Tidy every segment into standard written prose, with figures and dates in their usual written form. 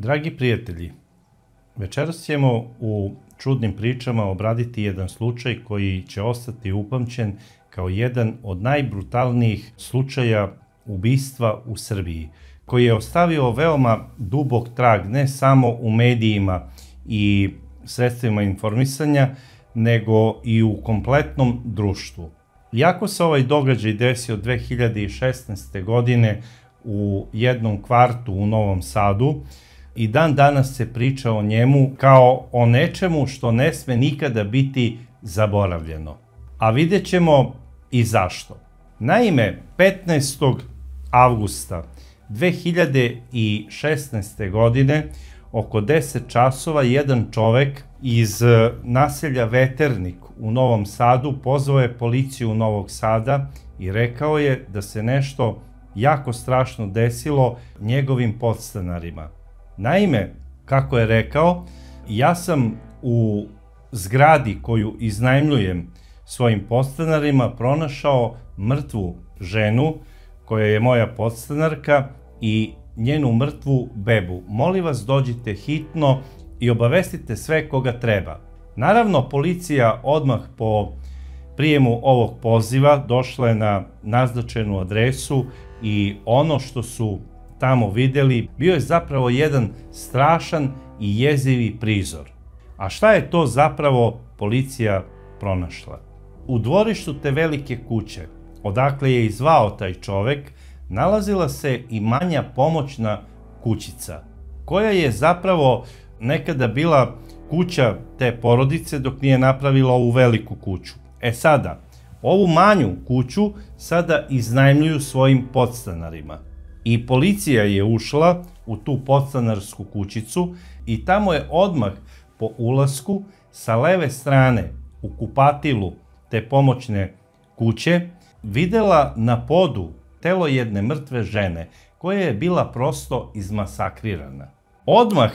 Dragi prijatelji, večeras ćemo u čudnim pričama obraditi jedan slučaj koji će ostati upamćen kao jedan od najbrutalnijih slučaja ubistva u Srbiji, koji je ostavio veoma dubok trag ne samo u medijima i sredstvima informisanja, nego i u kompletnom društvu. Iako se ovaj događaj desio 2016. godine u jednom kvartu u Novom Sadu, i dan danas se priča o njemu kao o nečemu što ne sme nikada biti zaboravljeno. A vidjet ćemo i zašto. Naime, 15. avgusta 2016. godine, oko 10 časova, jedan čovek iz naselja Veternik u Novom Sadu pozvao je policiju Novog Sada i rekao je da se nešto jako strašno desilo njegovim podstanarima. Naime, kako je rekao, ja sam u zgradi koju iznajmljujem svojim podstanarima pronašao mrtvu ženu koja je moja podstanarka i njenu mrtvu bebu. Molim vas, dođite hitno i obavestite sve koga treba. Naravno, policija odmah po prijemu ovog poziva došla je na naznačenu adresu i ono što su tamo videli bio je zapravo jedan strašan i jezivi prizor. A šta je to zapravo policija pronašla? U dvorištu te velike kuće, odakle je izvao taj čovek, nalazila se i manja pomoćna kućica, koja je zapravo nekada bila kuća te porodice dok nije napravila ovu veliku kuću. E sada, ovu manju kuću sada iznajmljuju svojim podstanarima. I policija je ušla u tu podstanarsku kućicu i tamo je odmah po ulasku sa leve strane u kupatilu te pomoćne kuće videla na podu telo jedne mrtve žene koja je bila prosto izmasakrirana. Odmah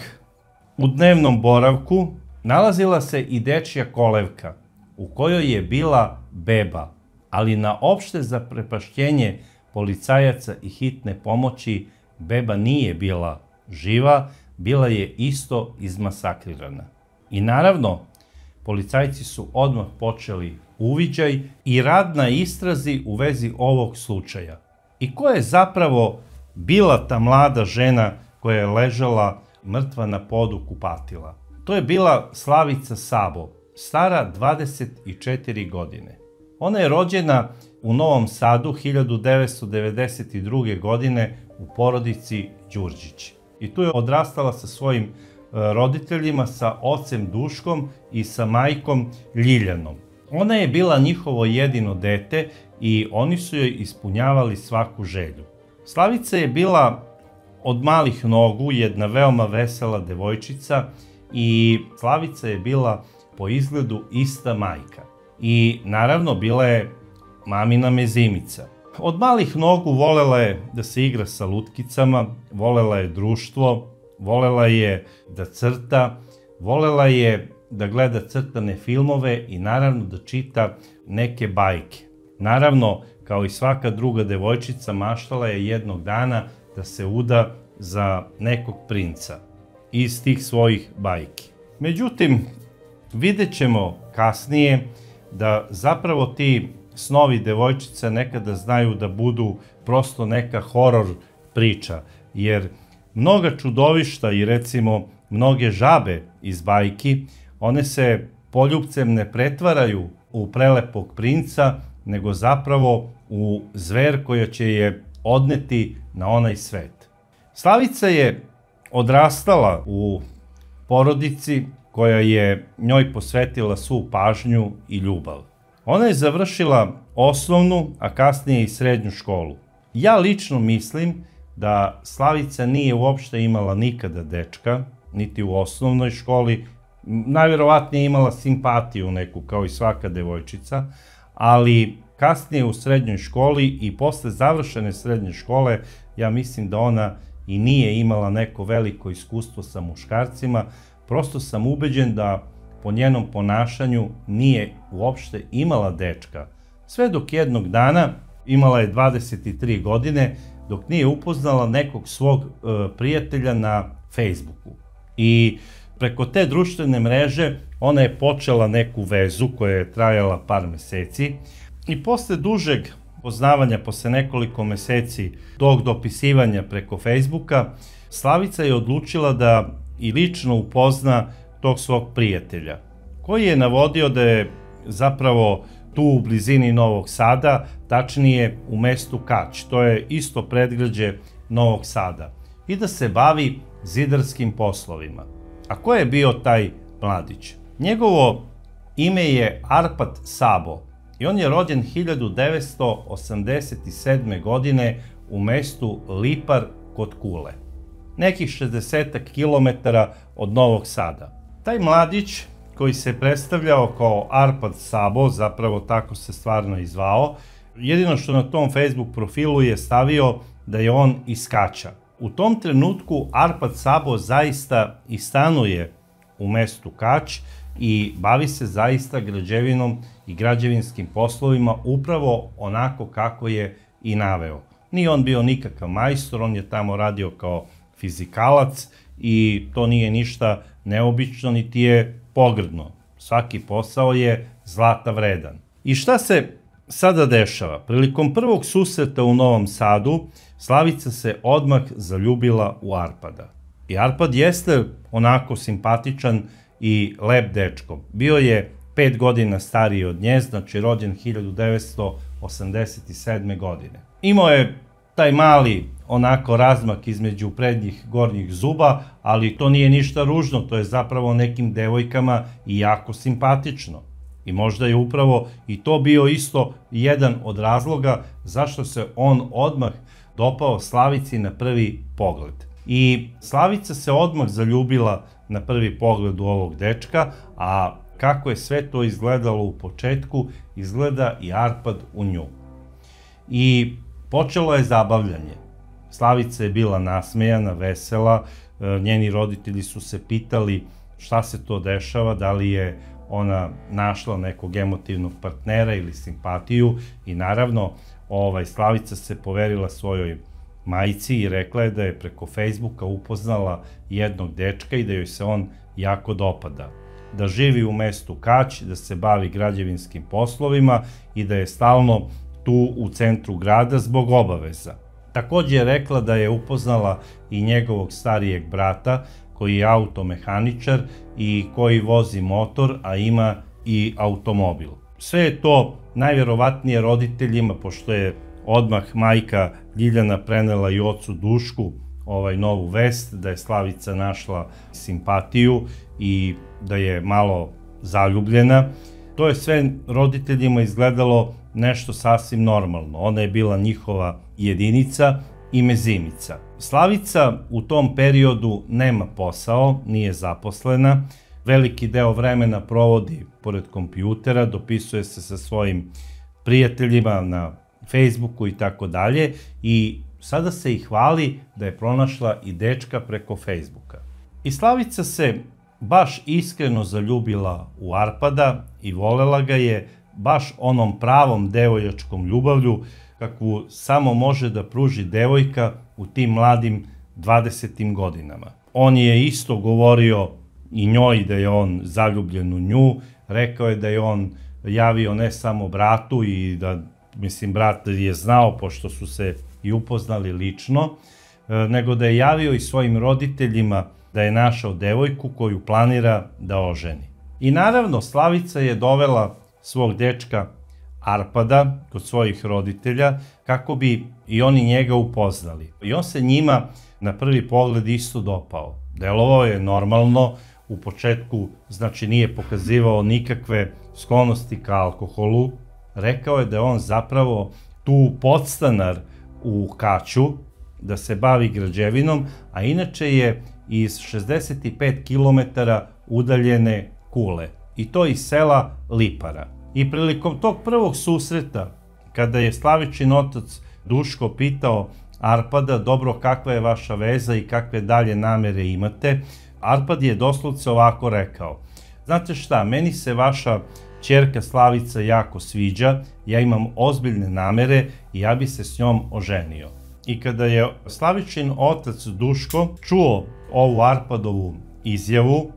u dnevnom boravku nalazila se i dečja kolevka u kojoj je bila beba, ali na opšte zaprepašćenje policajaca i hitne pomoći beba nije bila živa, bila je isto izmasakrirana. I naravno, policajci su odmah počeli uviđaj i rad na istrazi u vezi ovog slučaja. I ko je zapravo bila ta mlada žena koja je ležala mrtva na podu kupatila? To je bila Slavica Sabo, stara 24 godine. Ona je rođena u Novom Sadu 1992. godine u porodici Đurđić. I tu je odrastala sa svojim roditeljima, sa ocem Duškom i sa majkom Ljiljanom. Ona je bila njihovo jedino dete i oni su joj ispunjavali svaku želju. Slavica je bila od malih nogu jedna veoma vesela devojčica i Slavica je bila po izgledu ista majka. I naravno bila je mamina mezimica. Od malih nogu volela je da se igra sa lutkicama, volela je društvo, volela je da crta, volela je da gleda crtane filmove i naravno da čita neke bajke. Naravno, kao i svaka druga devojčica, maštala je jednog dana da se uda za nekog princa iz tih svojih bajki. Međutim, vidjet ćemo kasnije da zapravo ti snovi devojčica nekada znaju da budu prosto neka horor priča, jer mnoga čudovišta i recimo mnoge žabe iz bajki, one se poljupcem ne pretvaraju u prelepog princa, nego zapravo u zver koja će je odneti na onaj svet. Slavica je odrastala u porodici koja je njoj posvetila svu pažnju i ljubav. Ona je završila osnovnu, a kasnije i srednju školu. Ja lično mislim da Slavica nije uopšte imala nikada dečka, niti u osnovnoj školi. Najverovatnije imala simpatiju neku, kao i svaka devojčica, ali kasnije u srednjoj školi i posle završene srednje škole, ja mislim da ona i nije imala neko veliko iskustvo sa muškarcima. Prosto sam ubeđen da po njenom ponašanju nije uopšte imala dečka. Sve dok jednog dana, imala je 23 godine, dok nije upoznala nekog svog prijatelja na Facebooku. I preko te društvene mreže ona je počela neku vezu koja je trajala par meseci i posle dužeg poznavanja, posle nekoliko meseci tog dopisivanja preko Facebooka, Slavica je odlučila da i lično upozna tog svog prijatelja, koji je navodio da je zapravo tu u blizini Novog Sada, tačnije u mestu Kać, to je isto predgrađe Novog Sada, i da se bavi zidarskim poslovima. A ko je bio taj mladić? Njegovo ime je Arpad Sabo i on je rođen 1987. godine u mestu Lipar kod Kule, nekih 60 kilometara od Novog Sada. Taj mladić, koji se predstavljao kao Arpad Sabo, zapravo tako se stvarno i zvao, jedino što na tom Facebook profilu je stavio da je on iz Kaća. U tom trenutku Arpad Sabo zaista i stanuje u mestu Kać i bavi se zaista građevinom i građevinskim poslovima upravo onako kako je i naveo. Nije on bio nikakav majstor, on je tamo radio kao fizikalac i to nije ništa neobično, niti je pogrdno. Svaki posao je zlata vredan. I šta se sada dešava? Prilikom prvog susreta u Novom Sadu, Slavica se odmah zaljubila u Arpada. I Arpad jeste onako simpatičan i lep dečko. Bio je 5 godina stariji od nje, znači rođen 1987. godine. Imao je taj mali onako razmak između prednjih gornjih zuba, ali to nije ništa ružno, to je zapravo nekim devojkama i jako simpatično. I možda je upravo i to bio isto jedan od razloga zašto se on odmah dopao Slavici na prvi pogled. I Slavica se odmah zaljubila na prvi pogled u ovog dečka, a kako je sve to izgledalo u početku, izgleda i Arpad u nju. I počelo je zabavljanje. Slavica je bila nasmejana, vesela, njeni roditelji su se pitali šta se to dešava, da li je ona našla nekog emotivnog partnera ili simpatiju i naravno Slavica se poverila svojoj majci i rekla je da je preko Facebooka upoznala jednog dečka i da joj se on jako dopada. Da živi u mestu Kać, da se bavi građevinskim poslovima i da je stalno tu u centru grada zbog obaveza. Takođe je rekla da je upoznala i njegovog starijeg brata, koji je automehaničar i koji vozi motor, a ima i automobil. Sve je to najverovatnije roditeljima, pošto je odmah majka Ljiljana prenela i ocu Dušku novu vest, da je Slavica našla simpatiju i da je malo zaljubljena. To je sve roditeljima izgledalo nešto sasvim normalno. Ona je bila njihova jedinica i mezimica. Slavica u tom periodu nema posao, nije zaposlena, veliki deo vremena provodi pored kompjutera, dopisuje se sa svojim prijateljima na Facebooku i tako dalje i sada se i hvali da je pronašla i dečka preko Facebooka. I Slavica se baš iskreno zaljubila u Arpada i volela ga je baš onom pravom devojačkom ljubavlju kakvu samo može da pruži devojka u tim mladim 20. godinama. On je isto govorio i njoj da je on zaljubljen u nju, rekao je da je on javio ne samo bratu i da, mislim, brat je znao pošto su se i upoznali lično, nego da je javio i svojim roditeljima da je našao devojku koju planira da oženi. I naravno, Slavica je dovela svog dečka Arpada kod svojih roditelja kako bi i oni njega upoznali. I on se njima na prvi pogled isto dopao. Delovao je normalno, u početku znači nije pokazivao nikakve sklonosti ka alkoholu. Rekao je da je on zapravo tu podstanar u Kaću, da se bavi građevinom, a inače je iz 65 km udaljene Kule, i to iz sela Lipara. I prilikom tog prvog susreta, kada je Slavičin otac Duško pitao Arpada, dobro, kakva je vaša veza i kakve dalje namere imate, Arpad je doslovce ovako rekao: znate šta, meni se vaša ćerka Slavica jako sviđa, ja imam ozbiljne namere i ja bi se s njom oženio. i kada je Slavičin otac Duško čuo ovu Arpadovu izjavu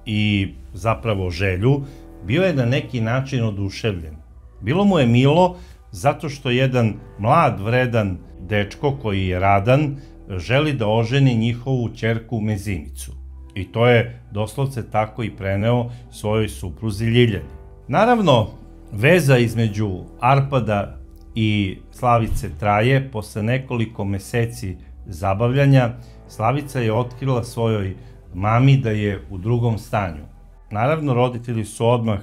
i zapravo želju, bio je na neki način oduševljen. Bilo mu je milo zato što jedan mlad, vredan dečko koji je radan želi da oženi njihovu ćerku Mezimicu. I to je doslovce tako i preneo svojoj supruzi Ljiljani. Naravno, veza između Arpada i Slavice traje. Posle nekoliko meseci zabavljanja, Slavica je otkrila svojoj mami da je u drugom stanju. Naravno, roditelji su odmah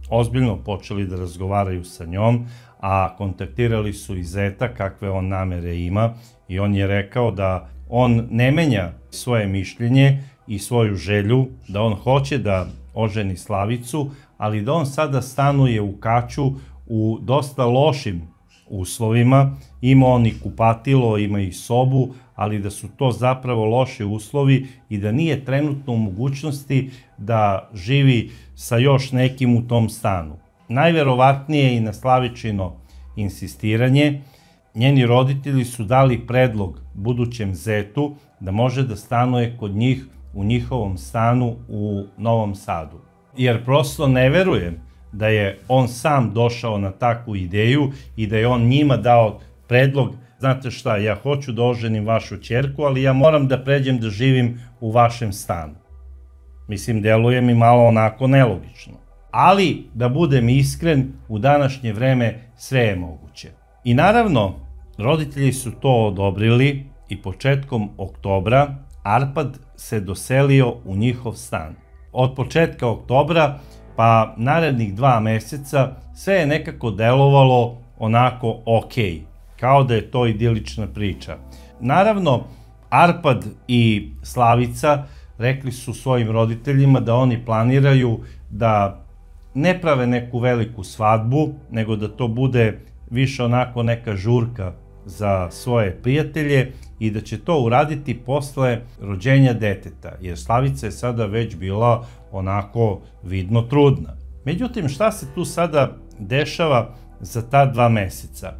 ozbiljno počeli da razgovaraju sa njom, a kontaktirali su i zeta kakve on namere ima i on je rekao da on ne menja svoje mišljenje i svoju želju, da on hoće da oženi Slavicu, ali da on sada stanuje u Kaću u dosta lošim uslovima. Ima on i kupatilo, ima i sobu, ali da su to zapravo loše uslovi i da nije trenutno u mogućnosti da živi sa još nekim u tom stanu. Najverovatnije i na Slavičino insistiranje, njeni roditelji su dali predlog budućem zetu da može da stanuje kod njih u njihovom stanu u Novom Sadu. Jer prosto ne verujem da je on sam došao na takvu ideju i da je on njima dao predlog: znate šta, ja hoću da oženim vašu ćerku, ali ja moram da pređem da živim u vašem stanu. Mislim, deluje mi malo onako nelogično. Ali, da budem iskren, u današnje vreme sve je moguće. I naravno, roditelji su to odobrili i početkom oktobra Arpad se doselio u njihov stan. Od početka oktobra pa narednih 2 meseca sve je nekako delovalo onako okej, kao da je to idilična priča. Naravno, Arpad i Slavica rekli su svojim roditeljima da oni planiraju da ne prave neku veliku svadbu, nego da to bude više onako neka žurka za svoje prijatelje i da će to uraditi posle rođenja deteta, jer Slavica je sada već bila onako vidno trudna. Međutim, šta se tu sada dešava za ta 2 meseca?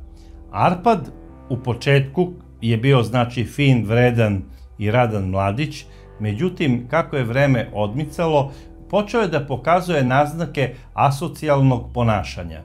Arpad u početku je bio, znači, fin, vredan i radan mladić, međutim, kako je vreme odmicalo, počeo je da pokazuje naznake asocijalnog ponašanja.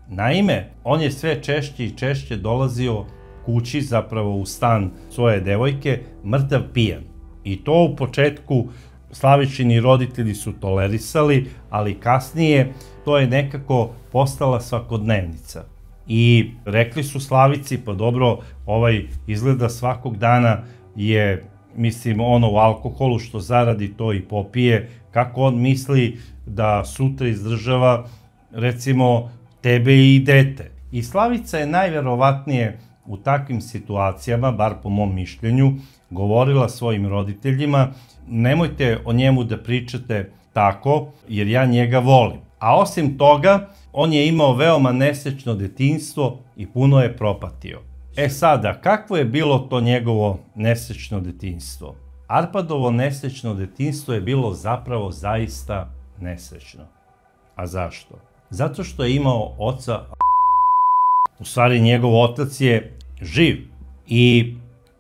Naime, on je sve češće i češće dolazio kući, zapravo u stan svoje devojke, mrtav pijan. I to u početku Slavičini roditelji su tolerisali, ali kasnije to je nekako postala svakodnevnica. I rekli su Slavici: pa dobro, ovaj izgleda svakog dana je, mislim, ono u alkoholu, što zaradi to i popije, kako on misli da sutra izdržava, recimo, tebe i dete. I Slavica je najverovatnije u takvim situacijama, bar po mom mišljenju, govorila svojim roditeljima: nemojte o njemu da pričate tako, jer ja njega volim. A osim toga, on je imao veoma nesrećno detinjstvo i puno je propatio. E sada, kakvo je bilo to njegovo nesrećno detinjstvo? Arpadovo nesrećno detinjstvo je bilo zapravo zaista nesrećno. A zašto? Zato što je imao oca. U stvari, njegov otac je živ. I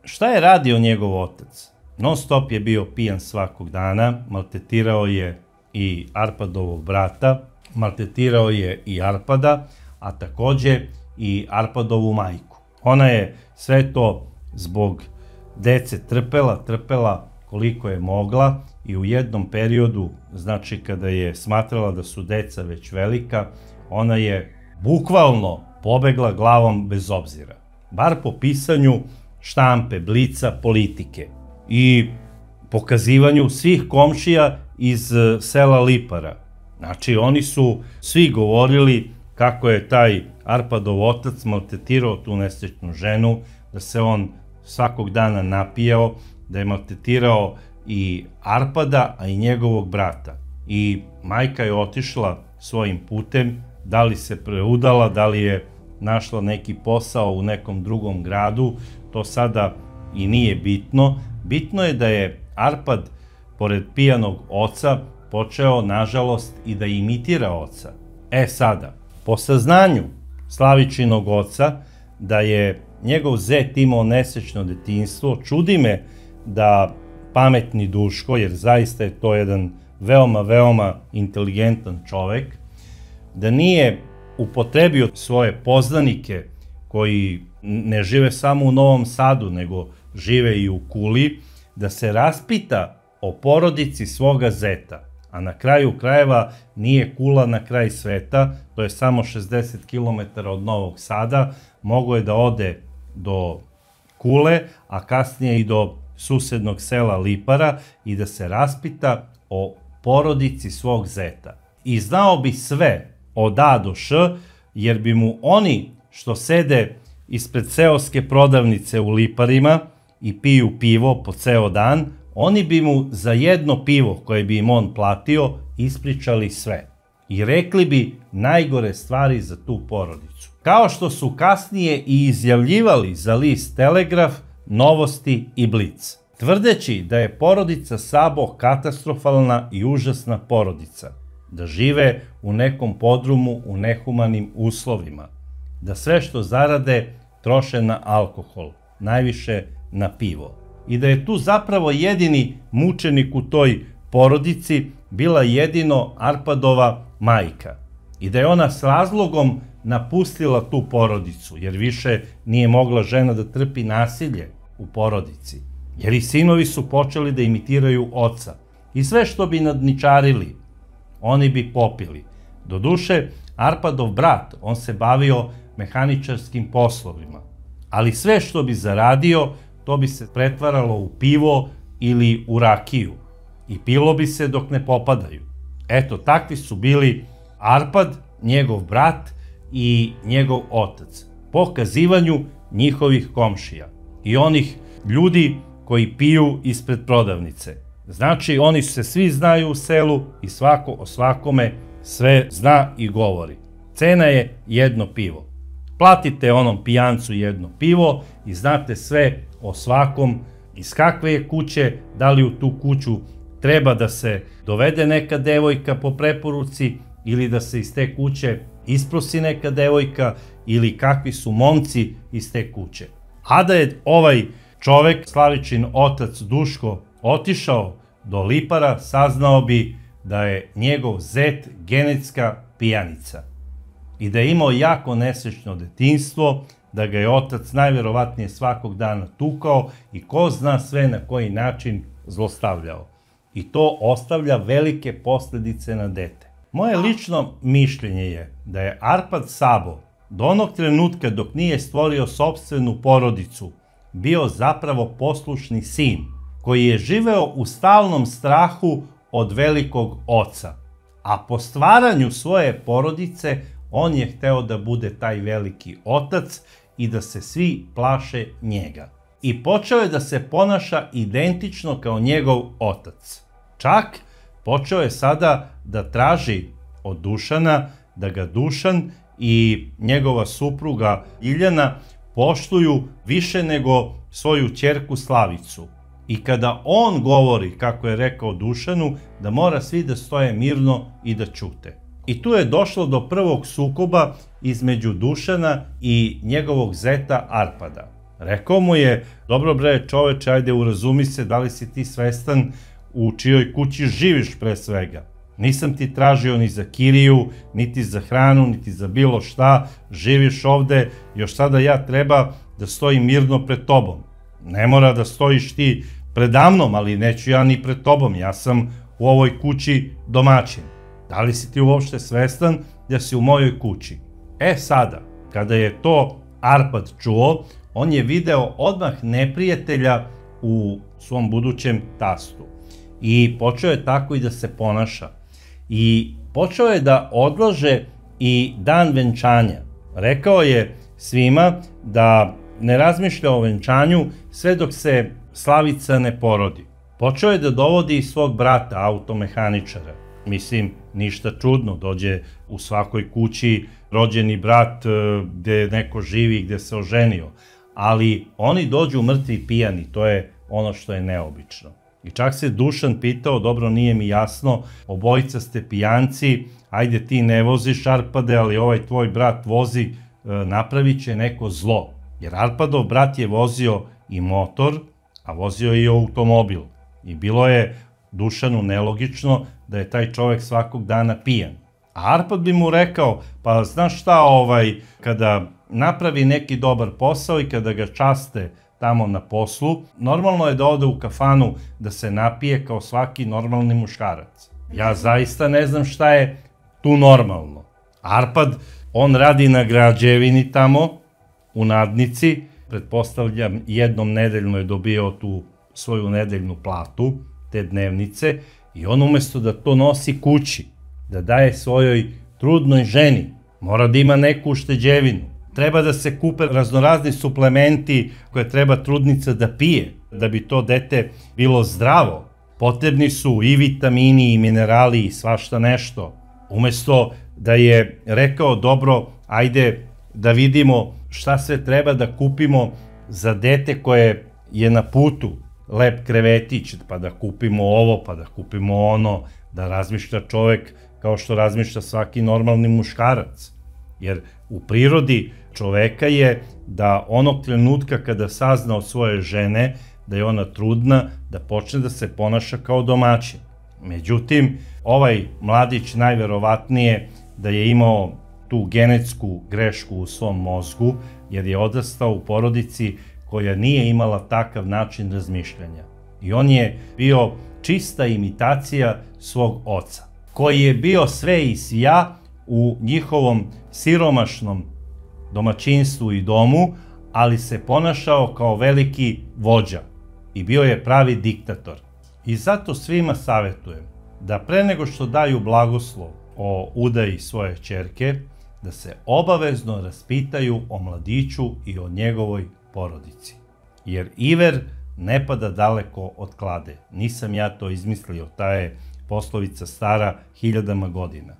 šta je radio njegov otac? Non stop je bio pijan svakog dana, maltretirao je i Arpadovog brata, maltretirao je i Arpada, a takođe i Arpadovu majku. Ona je sve to zbog dece trpela koliko je mogla i u jednom periodu, znači kada je smatrala da su deca već velika, ona je bukvalno pobegla glavom bez obzira. Bar po pisanju štampe, Blica, Politike i pokazivanju svih komšija iz sela Lipara. Znači, oni su svi govorili kako je taj Arpadov otac maltretirao tu nesrećnu ženu, da se on svakog dana napijao, da je maltretirao i Arpada, a i njegovog brata. I majka je otišla svojim putem, da li se preudala, da li je našla neki posao u nekom drugom gradu, to sada i nije bitno. Bitno je da je Arpad, pored pijanog oca, počeo, nažalost, i da imitira oca. E sada, po saznanju Slavičinog oca da je njegov zet imao nesrećno detinjstvo. Čudi me da pametni Duško, jer zaista je to jedan veoma, veoma inteligentan čovek, da nije upotrebio svoje poznanike koji ne žive samo u Novom Sadu, nego žive i u Kuli, da se raspita o porodici svoga zeta. A na kraju krajeva nije Kula na kraj sveta, to je samo 60 km od Novog Sada, mogao je da ode do Kule, a kasnije i do susednog sela Lipara i da se raspita o porodici svog zeta. I znao bi sve od A do Š, jer bi mu oni što sede ispred seoske prodavnice u Liparima i piju pivo po ceo dan, oni bi mu za jedno pivo koje bi im on platio ispričali sve i rekli bi najgore stvari za tu porodicu. Kao što su kasnije i izjavljivali za list Telegraf, Novosti i Blic, tvrdeći da je porodica Sabo katastrofalna i užasna porodica, da žive u nekom podrumu u nehumanim uslovima, da sve što zarade troše na alkohol, najviše na pivo. I da je tu zapravo jedini mučenik u toj porodici bila jedino Arpadova majka. I da je ona s razlogom napustila tu porodicu, jer više nije mogla žena da trpi nasilje u porodici. Jer i sinovi su počeli da imitiraju oca. I sve što bi nadničarili, oni bi popili. Doduše, Arpadov brat, on se bavio mehaničarskim poslovima. Ali sve što bi zaradio, to bi se pretvaralo u pivo ili u rakiju. I pilo bi se dok ne popadaju. Eto, takvi su bili Arpad, njegov brat i njegov otac, po kazivanju njihovih komšija i onih ljudi koji piju ispred prodavnice. Znači, oni se svi znaju u selu i svako o svakome sve zna i govori. Cena je jedno pivo. Platite onom pijancu jedno pivo i znate sve o svakom, iz kakve je kuće, da li u tu kuću treba da se dovede neka devojka po preporuci ili da se iz te kuće isprosi neka devojka ili kakvi su momci iz te kuće. A da je ovaj čovek, Slavičin otac Duško, otišao do Lipara, saznao bi da je njegov zet genetska pijanica i da je imao jako nesrećno detinjstvo, da ga je otac najverovatnije svakog dana tukao i ko zna sve na koji način zlostavljao. I to ostavlja velike posledice na dete. Moje lično mišljenje je da je Arpad Sabo do onog trenutka dok nije stvorio sopstvenu porodicu bio zapravo poslušni sin koji je živeo u stalnom strahu od velikog oca. A po stvaranju svoje porodice on je hteo da bude taj veliki otac i da se svi plaše njega. I počeo je da se ponaša identično kao njegov otac. Čak počeo je sada da traži od Dušana da ga Dušan i njegova supruga Iljana poštuju više nego svoju ćerku Slavicu. I kada on govori, kako je rekao Dušanu, da mora svi da stoje mirno i da ćute. I tu je došlo do prvog sukoba između Dušana i njegovog zeta Arpada. Rekao mu je, dobro bre čoveče, ajde urazumi se, da li si ti svestan u čijoj kući živiš pre svega. Nisam ti tražio ni za kiriju, niti za hranu, niti za bilo šta, živiš ovde, još sada ja treba da stojim mirno pred tobom. Ne mora da stojiš ti predamnom, ali neću ja ni pred tobom, ja sam u ovoj kući domaćin. Da li si ti uopšte svestan da si u mojoj kući? E sada, kada je to Arpad čuo, on je video odmah neprijatelja u svom budućem tastu. I počeo je tako i da se ponaša. I počeo je da odlaže i dan venčanja. Rekao je svima da ne razmišlja o venčanju sve dok se Slavica ne porodi. Počeo je da dovodi i svog brata, automehaničara. Mislim, ništa čudno, dođe u svakoj kući rođeni brat gde neko živi, gde se oženio. Ali oni dođu mrtvi pijani, to je ono što je neobično. I čak se Dušan pitao, dobro, nije mi jasno, obojica ste pijanci, ajde ti ne voziš Arpade, ali ovaj tvoj brat vozi, napravit će neko zlo. Jer Arpadov brat je vozio i motor, a vozio je i automobil. I bilo je Dušanu nelogično da je taj čovek svakog dana pijan. A Arpad bi mu rekao, pa znaš šta, kada napravi neki dobar posao i kada ga časte tamo na poslu, normalno je da ode u kafanu da se napije kao svaki normalni muškarac. Ja zaista ne znam šta je tu normalno. Arpad, on radi na građevini tamo, u nadnici, pretpostavljam jednom nedeljno je dobio tu svoju nedeljnu platu, te dnevnice, i on umesto da to nosi kući, da daje svojoj trudnoj ženi, mora da ima neku ušteđevinu. Treba da se kupe raznorazni suplementi koje treba trudnica da pije, da bi to dete bilo zdravo. Potrebni su i vitamini i minerali i svašta nešto. Umesto da je rekao, dobro, ajde da vidimo šta sve treba da kupimo za dete koje je na putu, lep krevetić, pa da kupimo ovo, pa da kupimo ono, da razmišlja čovek kao što razmišlja svaki normalni muškarac. Jer u prirodi čoveka je da onog trenutka kada sazna od svoje žene da je ona trudna, da počne da se ponaša kao domaćin. Međutim, ovaj mladić najverovatnije da je imao tu genetsku grešku u svom mozgu, jer je odrastao u porodici koja nije imala takav način razmišljanja. I on je bio čista imitacija svog oca, koji je bio sve i svja u njihovom siromašnom domaćinstvu i domu, ali se ponašao kao veliki vođa i bio je pravi diktator. I zato svima savetujem da pre nego što daju blagoslov o udaji svoje ćerke, da se obavezno raspitaju o mladiću i o njegovoj porodici. Jer iver ne pada daleko od klade. Nisam ja to izmislio, ta je poslovica stara 1000 godina.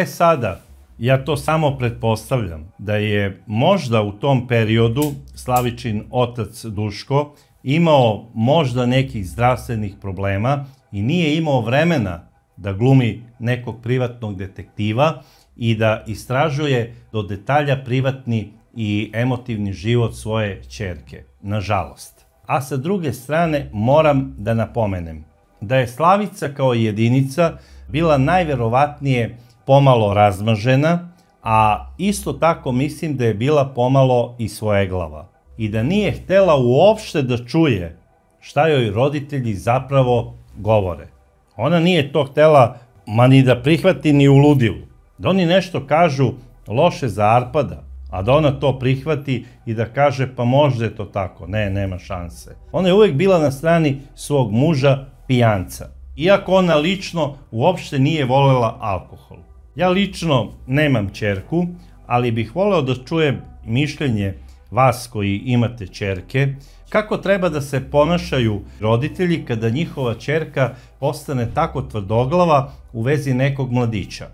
Sada, ja to samo pretpostavljam da je možda u tom periodu Slavičin otac Duško imao možda nekih zdravstvenih problema i nije imao vremena da glumi nekog privatnog detektiva i da istražuje do detalja privatni i emotivni život svoje ćerke, nažalost. A sa druge strane moram da napomenem da je Slavica kao jedinica bila najverovatnije pomalo razmažena, a isto tako mislim da je bila pomalo i svojeglava i da nije htela uopšte da čuje šta joj roditelji zapravo govore. Ona nije to htela ma ni da prihvati ni u ludilu. Da oni nešto kažu loše za Arpada, a da ona to prihvati i da kaže pa možda je to tako, ne, nema šanse. Ona je uvek bila na strani svog muža pijanca, iako ona lično uopšte nije volela alkohol. Ja lično nemam ćerku, ali bih voleo da čujem mišljenje vas koji imate ćerke, kako treba da se ponašaju roditelji kada njihova ćerka postane tako tvrdoglava u vezi nekog mladića.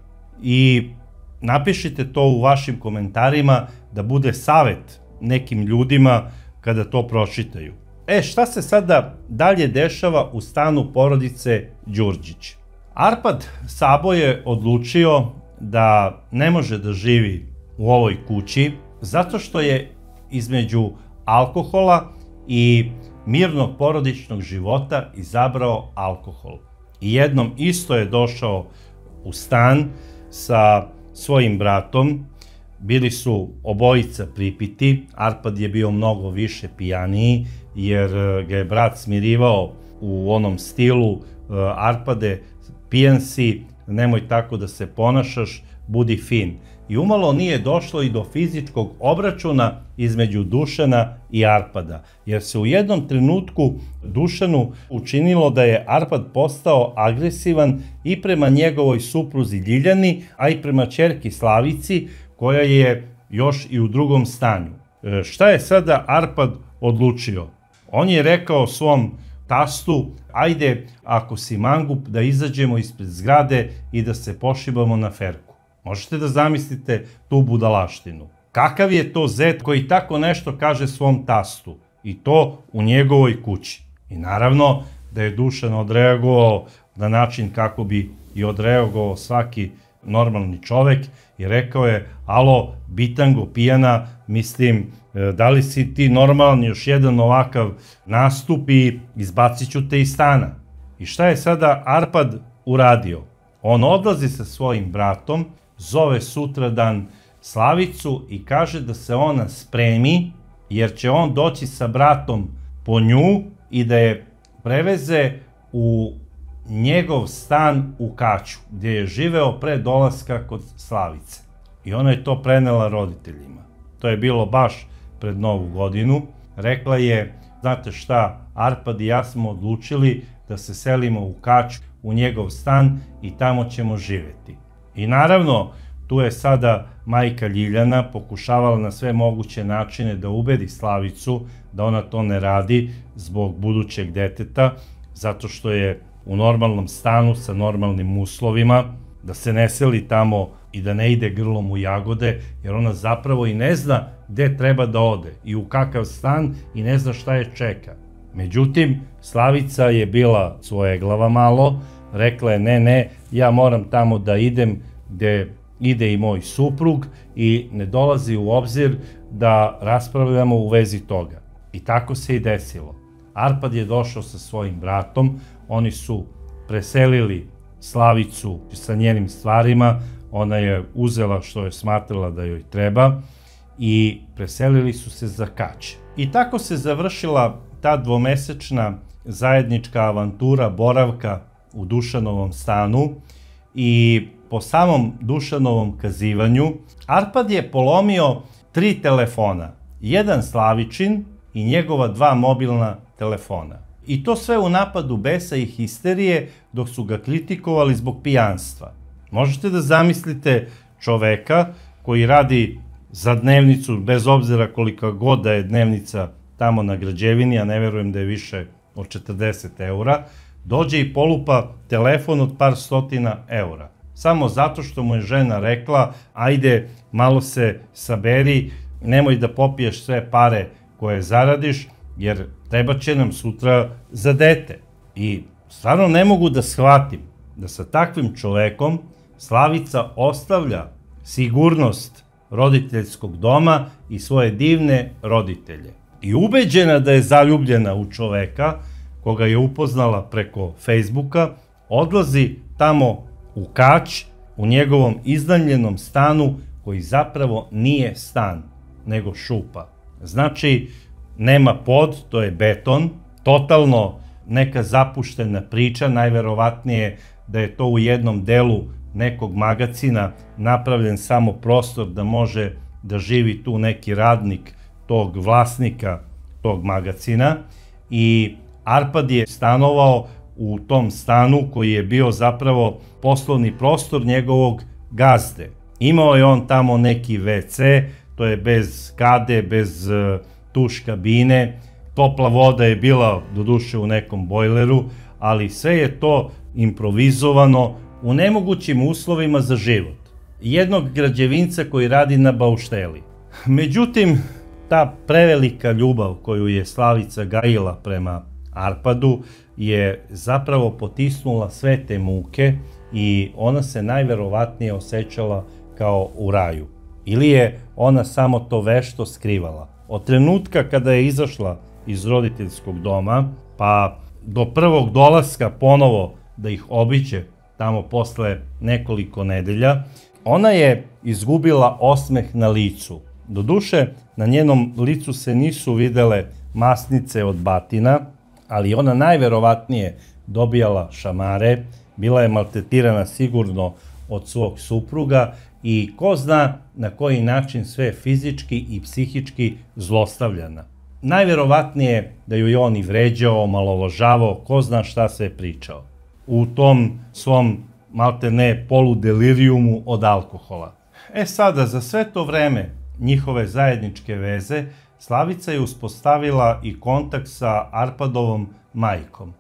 I napišite to u vašim komentarima da bude savet nekim ljudima kada to pročitaju. Šta se sada dalje dešava u stanu porodice Đurđić? Arpad Sabo je odlučio da ne može da živi u ovoj kući zato što je između alkohola i mirnog porodičnog života izabrao alkohol. I jednom isto je došao u stan sa svojim bratom, bili su obojica pripiti, Arpad je bio mnogo više pijaniji jer ga je brat smirivao u onom stilu Arpade, pijan si, nemoj tako da se ponašaš, budi fin. I umalo nije došlo i do fizičkog obračuna između Dušana i Arpada, jer se u jednom trenutku Dušanu učinilo da je Arpad postao agresivan i prema njegovoj supruzi Ljiljani, a i prema ćerki Slavici, koja je još i u drugom stanju. Šta je sada Arpad odlučio? On je rekao svom tastu, ajde, ako si mangup, da izađemo ispred zgrade i da se pošibamo na ferku. Možete da zamislite tu budalaštinu. Kakav je to zet koji tako nešto kaže svom tastu i to u njegovoj kući. I naravno da je Dušan odreagovao na način kako bi i odreagovao svaki normalni čovek i rekao je: alo, bitango pijana, mislim, da li si ti normalan, još jedan ovakav nastup i izbacit ću te iz stana. I šta je sada Arpad uradio? On odlazi sa svojim bratom, zove sutradan Slavicu i kaže da se ona spremi, jer će on doći sa bratom po nju i da je preveze u njegov stan u Kaću, gdje je živeo pre dolaska kod Slavice. I ona je to prenela roditeljima. To je bilo baš pred Novu godinu. Rekla je: znate šta, Arpad i ja smo odlučili da se selimo u Kaću, u njegov stan i tamo ćemo živeti. I naravno, tu je sada majka Ljiljana pokušavala na sve moguće načine da ubedi Slavicu da ona to ne radi zbog budućeg deteta, zato što je u normalnom stanu sa normalnim uslovima, da se ne seli tamo i da ne ide grlom u jagode, jer ona zapravo i ne zna gde treba da ode i u kakav stan i ne zna šta je čeka. Međutim, Slavica je bila svojeglava malo, rekla je: ne, ja moram tamo da idem gde ide i moj suprug i ne dolazi u obzir da raspravljamo u vezi toga. I tako se i desilo. Arpad je došao sa svojim bratom, oni su preselili Slavicu sa njenim stvarima, ona je uzela što je smatrala da joj treba i preselili su se za Kać. I tako se završila ta dvomesečna zajednička avantura boravka u Dušanovom stanu i po samom Dušanovom kazivanju Arpad je polomio 3 telefona, jedan Slavičin i njegova 2 mobilna telefona. I to sve u napadu besa i histerije dok su ga kritikovali zbog pijanstva. Možete da zamislite čoveka koji radi za dnevnicu, bez obzira kolika god da je dnevnica tamo na građevini, a ne verujem da je više od 40 eura, dođe i polupa telefon od par stotina eura. Samo zato što mu je žena rekla: ajde, malo se saberi, nemoj da popiješ sve pare koje zaradiš, jer treba će nam sutra za dete. I stvarno ne mogu da shvatim da sa takvim čovekom Slavica ostavlja sigurnost roditeljskog doma i svoje divne roditelje. I ubeđena da je zaljubljena u čoveka, koga je upoznala preko Facebooka, odlazi tamo u Kać, u njegovom iznajmljenom stanu, koji zapravo nije stan, nego šupa. Znači, nema pod, to je beton, totalno neka zapuštena priča, najverovatnije da je to u jednom delu nekog magacina napravljen samo prostor da može da živi tu neki radnik tog vlasnika tog magacina. I Arpad je stanovao u tom stanu koji je bio zapravo poslovni prostor njegovog gazde. Imao je on tamo neki WC, to je bez kade, bez tuš kabine, topla voda je bila doduše u nekom bojleru, ali sve je to improvizovano u nemogućim uslovima za život jednog građevinca koji radi na baušteli. Međutim, ta prevelika ljubav koju je Slavica gajila prema Arpadu je zapravo potisnula sve te muke i ona se najverovatnije osjećala kao u raju. Ili je ona samo to vešto skrivala. Od trenutka kada je izašla iz roditeljskog doma, pa do prvog dolaska ponovo da ih obiđe tamo posle nekoliko nedelja, ona je izgubila osmeh na licu. Doduše, na njenom licu se nisu videle masnice od batina, ali ona najverovatnije dobijala šamare, bila je maltretirana sigurno od svog supruga i ko zna na koji način sve fizički i psihički zlostavljana. Najverovatnije da ju je on i vređao, omalovažavao, ko zna šta se je pričao. U tom svom maltene poludelirijumu od alkohola. Sada, za sve to vreme njihove zajedničke veze, Slavica je uspostavila i kontakt sa Arpadovom majkom.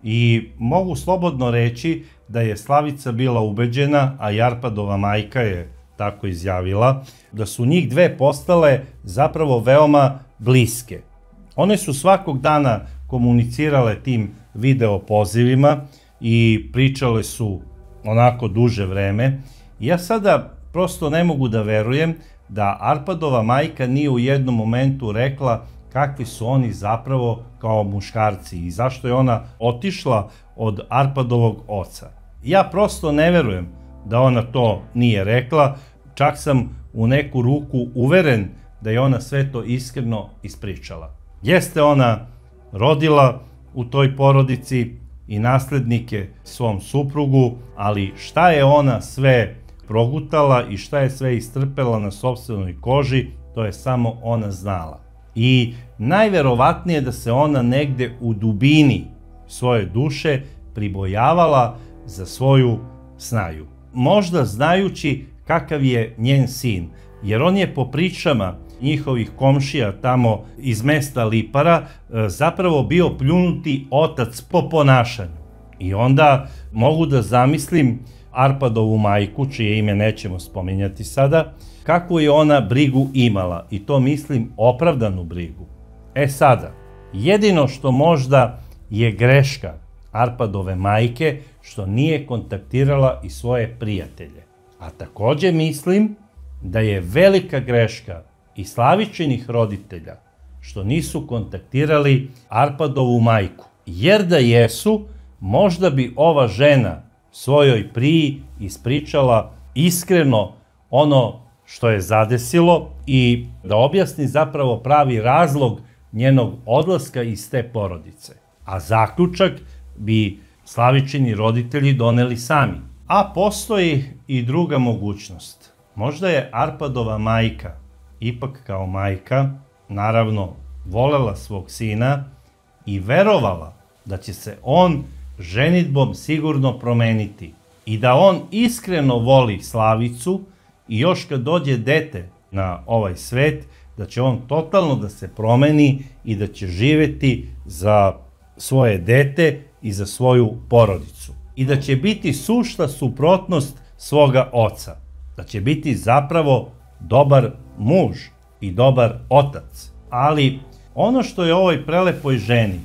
I mogu slobodno reći da je Slavica bila ubeđena, a i Arpadova majka je tako izjavila, da su njih dve postale zapravo veoma bliske. One su svakog dana komunicirale tim video pozivima i pričale su onako duže vreme I ja sada prosto ne mogu da verujem da Arpadova majka nije u jednom momentu rekla kakvi su oni zapravo kao muškarci i zašto je ona otišla od Arpadovog oca. Ja prosto ne verujem da ona to nije rekla, čak sam u neku ruku uveren da je ona sve to iskreno ispričala. Jeste ona rodila u toj porodici i naslednike svom suprugu, ali šta je ona sve progutala i šta je sve istrpela na sopstvenoj koži, to je samo ona znala. I najverovatnije da se ona negde u dubini svoje duše pribojavala za svoju snaju. Možda znajući kakav je njen sin, jer on je po pričama njihovih komšija tamo iz mesta Lipara zapravo bio pljunuti otac po ponašanju. I onda mogu da zamislim Arpadovu majku, čije ime nećemo spominjati sada, kakvu je ona brigu imala, i to mislim opravdanu brigu. Sada, jedino što možda je greška Arpadove majke, što nije kontaktirala i svoje prijatelje. A takođe mislim da je velika greška i Slavičinih roditelja što nisu kontaktirali Arpadovu majku. Jer da jesu, možda bi ova žena svojoj priji ispričala iskreno ono što je zadesilo i da objasni zapravo pravi razlog njenog odlaska iz te porodice. A zaključak bi Slavičini roditelji doneli sami. A postoji i druga mogućnost. Možda je Arpadova majka, ipak kao majka, naravno volela svog sina i verovala da će se on ženidbom sigurno promeniti i da on iskreno voli Slavicu i još kad dođe dete na ovaj svet, da će on totalno da se promeni i da će živeti za svoje dete i za svoju porodicu. I da će biti sušta suprotnost svoga oca. Da će biti zapravo dobar muž i dobar otac. Ali ono što je ovoj prelepoj ženi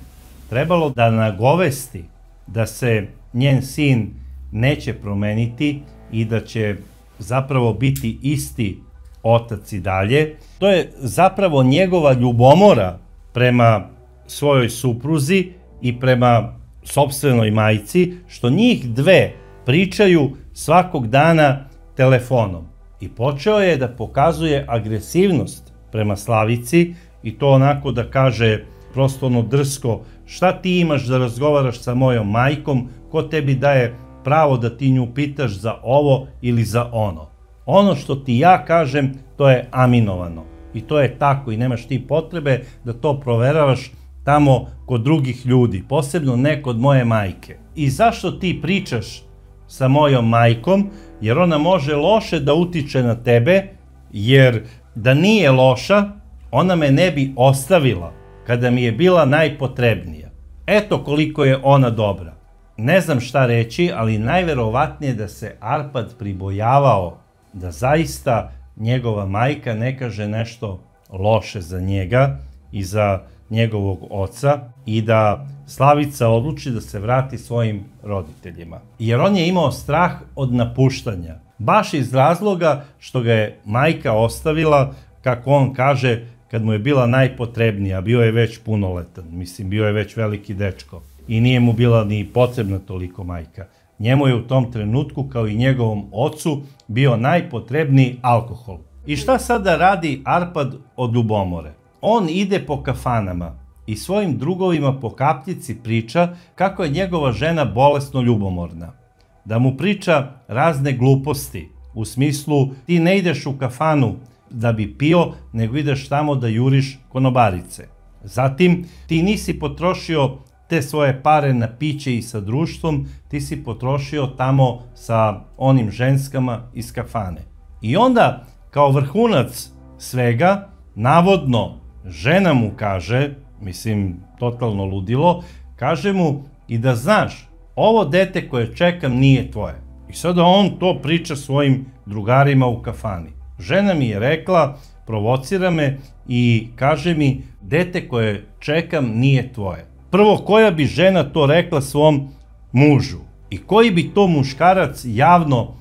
trebalo da nagovesti da se njen sin neće promeniti i da će zapravo biti isti otac i dalje, to je zapravo njegova ljubomora prema svojoj supruzi i prema sopstvenoj majci, što njih dve pričaju svakog dana telefonom. I počeo je da pokazuje agresivnost prema Slavici i to onako da kaže prosto ono drsko, šta ti imaš da razgovaraš sa mojom majkom, ko tebi daje pravo da ti nju pitaš za ovo ili za ono. Ono što ti ja kažem, to je aminovano. I to je tako i nemaš ti potrebe da to proveravaš tamo kod drugih ljudi, posebno ne kod moje majke. I zašto ti pričaš sa mojom majkom? Jer ona može loše da utiče na tebe, jer da nije loša, ona me ne bi ostavila kada mi je bila najpotrebnija. Eto koliko je ona dobra. Ne znam šta reći, ali najverovatnije da se Arpad pribojavao da zaista njegova majka ne kaže nešto loše za njega i za njegovog oca i da Slavica odluči da se vrati svojim roditeljima. Jer on je imao strah od napuštanja. Baš iz razloga što ga je majka ostavila, kako on kaže, kad mu je bila najpotrebnija, bio je već punoletan, mislim, bio je već veliki dečko i nije mu bila ni potrebna toliko majka. Njemu je u tom trenutku, kao i njegovom ocu, bio najpotrebniji alkohol. I šta sada radi Arpad od ljubomore? On ide po kafanama i svojim drugovima po kapljici priča kako je njegova žena bolesno ljubomorna. Da mu priča razne gluposti, u smislu ti ne ideš u kafanu da bi pio, nego ideš tamo da juriš konobarice. Zatim, ti nisi potrošio te svoje pare na piće i sa društvom, ti si potrošio tamo sa onim ženskama iz kafane. I onda, kao vrhunac svega, navodno, žena mu kaže, mislim, totalno ludilo, kaže mu i da znaš, ovo dete koje čekam nije tvoje. I sada on to priča svojim drugarima u kafani. Žena mi je rekla, provocira me i kaže mi, dete koje čekam nije tvoje. Prvo, koja bi žena to rekla svom mužu? I koji bi to muškarac javno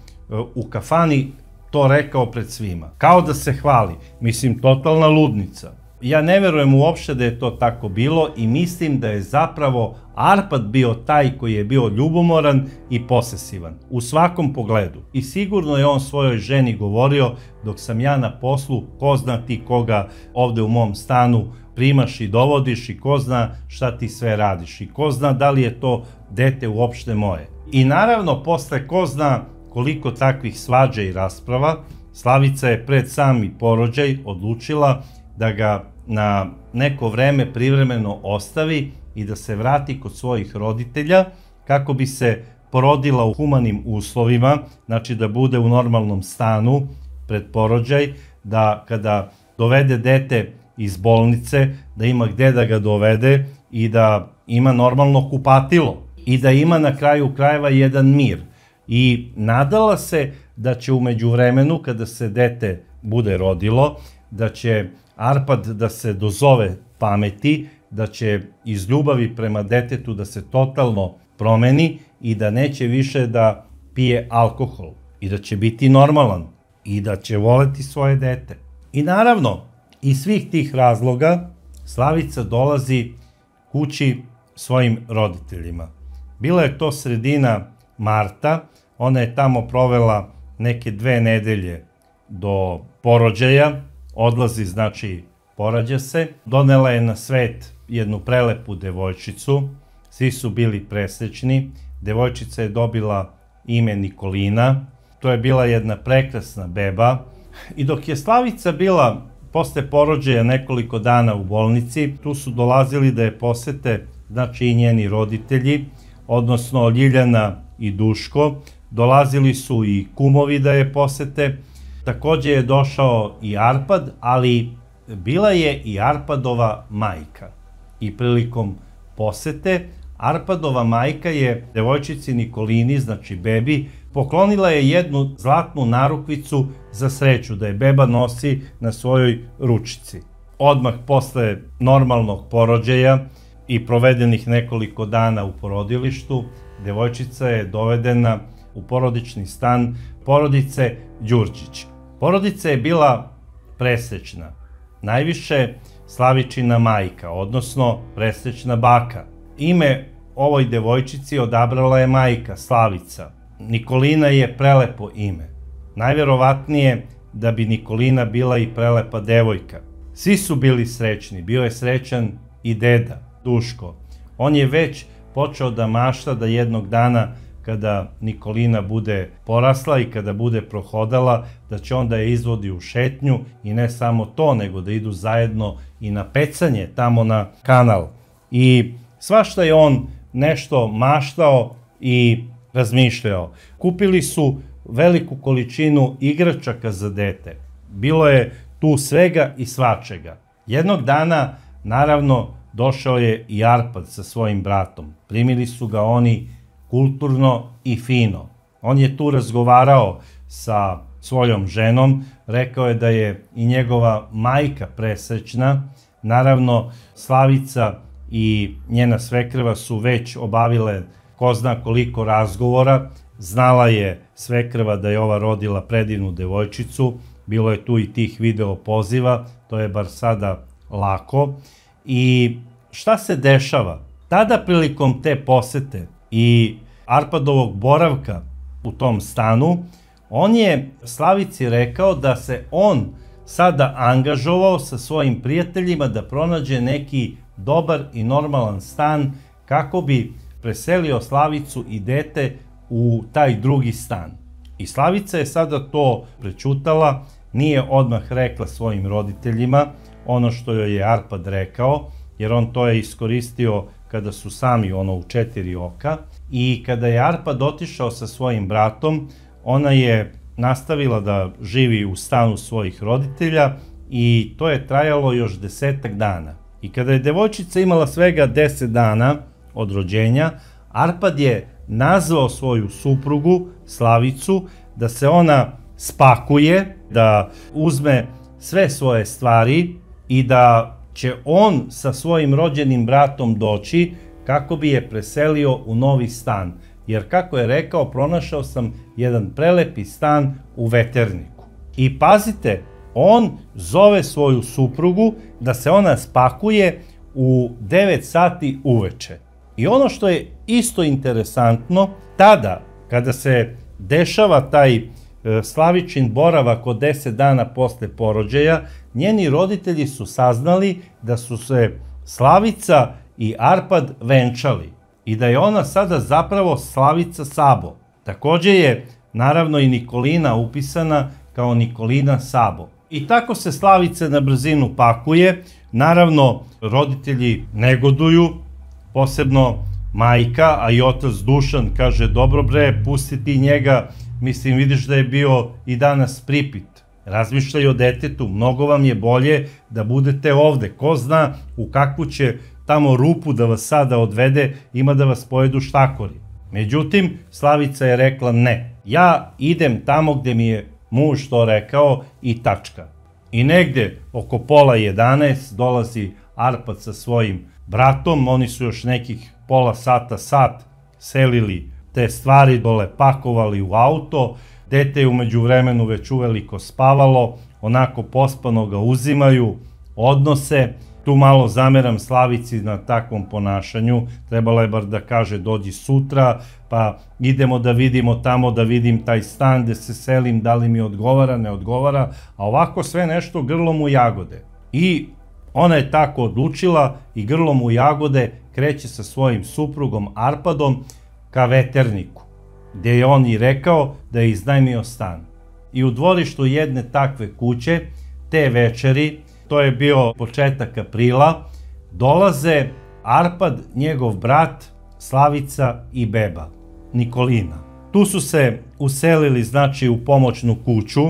u kafani to rekao pred svima. Kao da se hvali. Mislim, totalna ludnica. Ja ne verujem uopšte da je to tako bilo i mislim da je zapravo Arpad bio taj koji je bio ljubomoran i posesivan. U svakom pogledu. I sigurno je on svojoj ženi govorio, dok sam ja na poslu, ko zna ti koga ovde u mom stanu primaš i dovodiš i ko zna šta ti sve radiš i ko zna da li je to dete uopšte moje. I naravno, posle ko zna koliko takvih svađa i rasprava, Slavica je pred sami porođaj odlučila da ga na neko vreme privremeno ostavi i da se vrati kod svojih roditelja kako bi se porodila u humanim uslovima, znači da bude u normalnom stanu pred porođaj, da kada dovede dete iz bolnice, da ima gde da ga dovede i da ima normalno kupatilo i da ima na kraju krajeva jedan mir. I nadala se da će u međuvremenu, kada se dete bude rodilo, da će Arpad da se dozove pameti, da će iz ljubavi prema detetu da se totalno promeni i da neće više da pije alkohol i da će biti normalan i da će voleti svoje dete. I naravno, iz svih tih razloga Slavica dolazi kući svojim roditeljima. Bila je to sredina marta, ona je tamo provela neke 2 nedelje do porođaja, odlazi, znači porađa se, donela je na svet jednu prelepu devojčicu, svi su bili presrećni, devojčica je dobila ime Nikolina, to je bila jedna prekrasna beba i dok je Slavica bila posle porođaja nekoliko dana u bolnici, tu su dolazili da je posete, znači i njeni roditelji, odnosno Ljiljana i Duško, dolazili su i kumovi da je posete, takođe je došao i Arpad, ali bila je i Arpadova majka. I prilikom posete, Arpadova majka je devojčici Nikolini, znači bebi, poklonila je jednu zlatnu narukvicu za sreću, da je beba nosi na svojoj ručici. Odmah posle normalnog porođaja i provedenih nekoliko dana u porodilištu, devojčica je dovedena u porodični stan porodice Đurđić. Porodica je bila presrećna, najviše Slavičina majka, odnosno presrećna baka. Ime ovoj devojčici odabrala je majka, Slavica. Nikolina je prelepo ime. Najverovatnije da bi Nikolina bila i prelepa devojka. Svi su bili srećni, bio je srećan i deda, Duško. On je već počeo da mašta da jednog dana kada Nikolina bude porasla i kada bude prohodala, da će onda je izvodi u šetnju i ne samo to, nego da idu zajedno i na pecanje tamo na kanal. I svašta je on nešto maštao i razmišljao. Kupili su veliku količinu igračaka za dete. Bilo je tu svega i svačega. Jednog dana, naravno, došao je i Arpad sa svojim bratom. Primili su ga oni kulturno i fino. On je tu razgovarao sa svojom ženom, rekao je da je i njegova majka presrećna. Naravno, Slavica i njena svekrva su već obavile ko zna koliko razgovora. Znala je svekrva da je ova rodila predivnu devojčicu, bilo je tu i tih video poziva, to je bar sada lako. I šta se dešava? Tada prilikom te posete i Arpadovog boravka u tom stanu, on je Slavici rekao da se on sada angažovao sa svojim prijateljima da pronađe neki dobar i normalan stan kako bi preselio Slavicu i dete u taj drugi stan. I Slavica je sada to prećutala, nije odmah rekla svojim roditeljima ono što joj je Arpad rekao, jer on to je iskoristio kada su sami u 4 oka. I kada je Arpad otišao sa svojim bratom, ona je nastavila da živi u stanu svojih roditelja i to je trajalo još 10-ak dana. I kada je devojčica imala svega 10 dana od rođenja, Arpad je nazvao svoju suprugu, Slavicu, da se ona spakuje, da uzme sve svoje stvari i da će on sa svojim rođenim bratom doći kako bi je preselio u novi stan. jer kako je rekao, pronašao sam jedan prelepi stan u Veterniku. I pazite, on zove svoju suprugu da se ona spakuje u 9 sati uveče. I ono što je isto interesantno, tada kada se dešava taj Slavičin boravak od 10 dana posle porođaja, njeni roditelji su saznali da su se Slavica i Arpad venčali i da je ona sada zapravo Slavica Sabo. Takođe je naravno i Nikolina upisana kao Nikolina Sabo. I tako se Slavica na brzinu pakuje. Naravno, roditelji negoduju, posebno majka, a i otac Dušan kaže, dobro bre, pusti ti njega, mislim, vidiš da je bio i danas pripit. Razmišljaj o detetu, mnogo vam je bolje da budete ovde. Ko zna u kakvu će tamo rupu da vas sada odvede, ima da vas pojedu štakori. Međutim, Slavica je rekla ne, ja idem tamo gde mi je muž to rekao i tačka. I negde oko pola 11 dolazi Arpad sa svojim bratom, oni su još nekih pola sata, sat selili te stvari dole, pakovali u auto, dete je umeđu vremenu već uveliko spavalo, onako pospano ga uzimaju, odnose. Tu malo zameram Slavici na takvom ponašanju, trebala je bar da kaže dođi sutra, pa idemo da vidimo tamo, da vidim taj stan gde se selim, da li mi odgovara, ne odgovara, a ovako sve nešto grlom u jagode. I ona je tako odlučila i grlom u jagode kreće sa svojim suprugom Arpadom ka Veterniku, gde je on i rekao da je iznajmio stan. I u dvorištu jedne takve kuće, te večeri, to je bio početak aprila, dolaze Arpad, njegov brat, Slavica i beba, Nikolina. Tu su se uselili, znači, u pomoćnu kuću,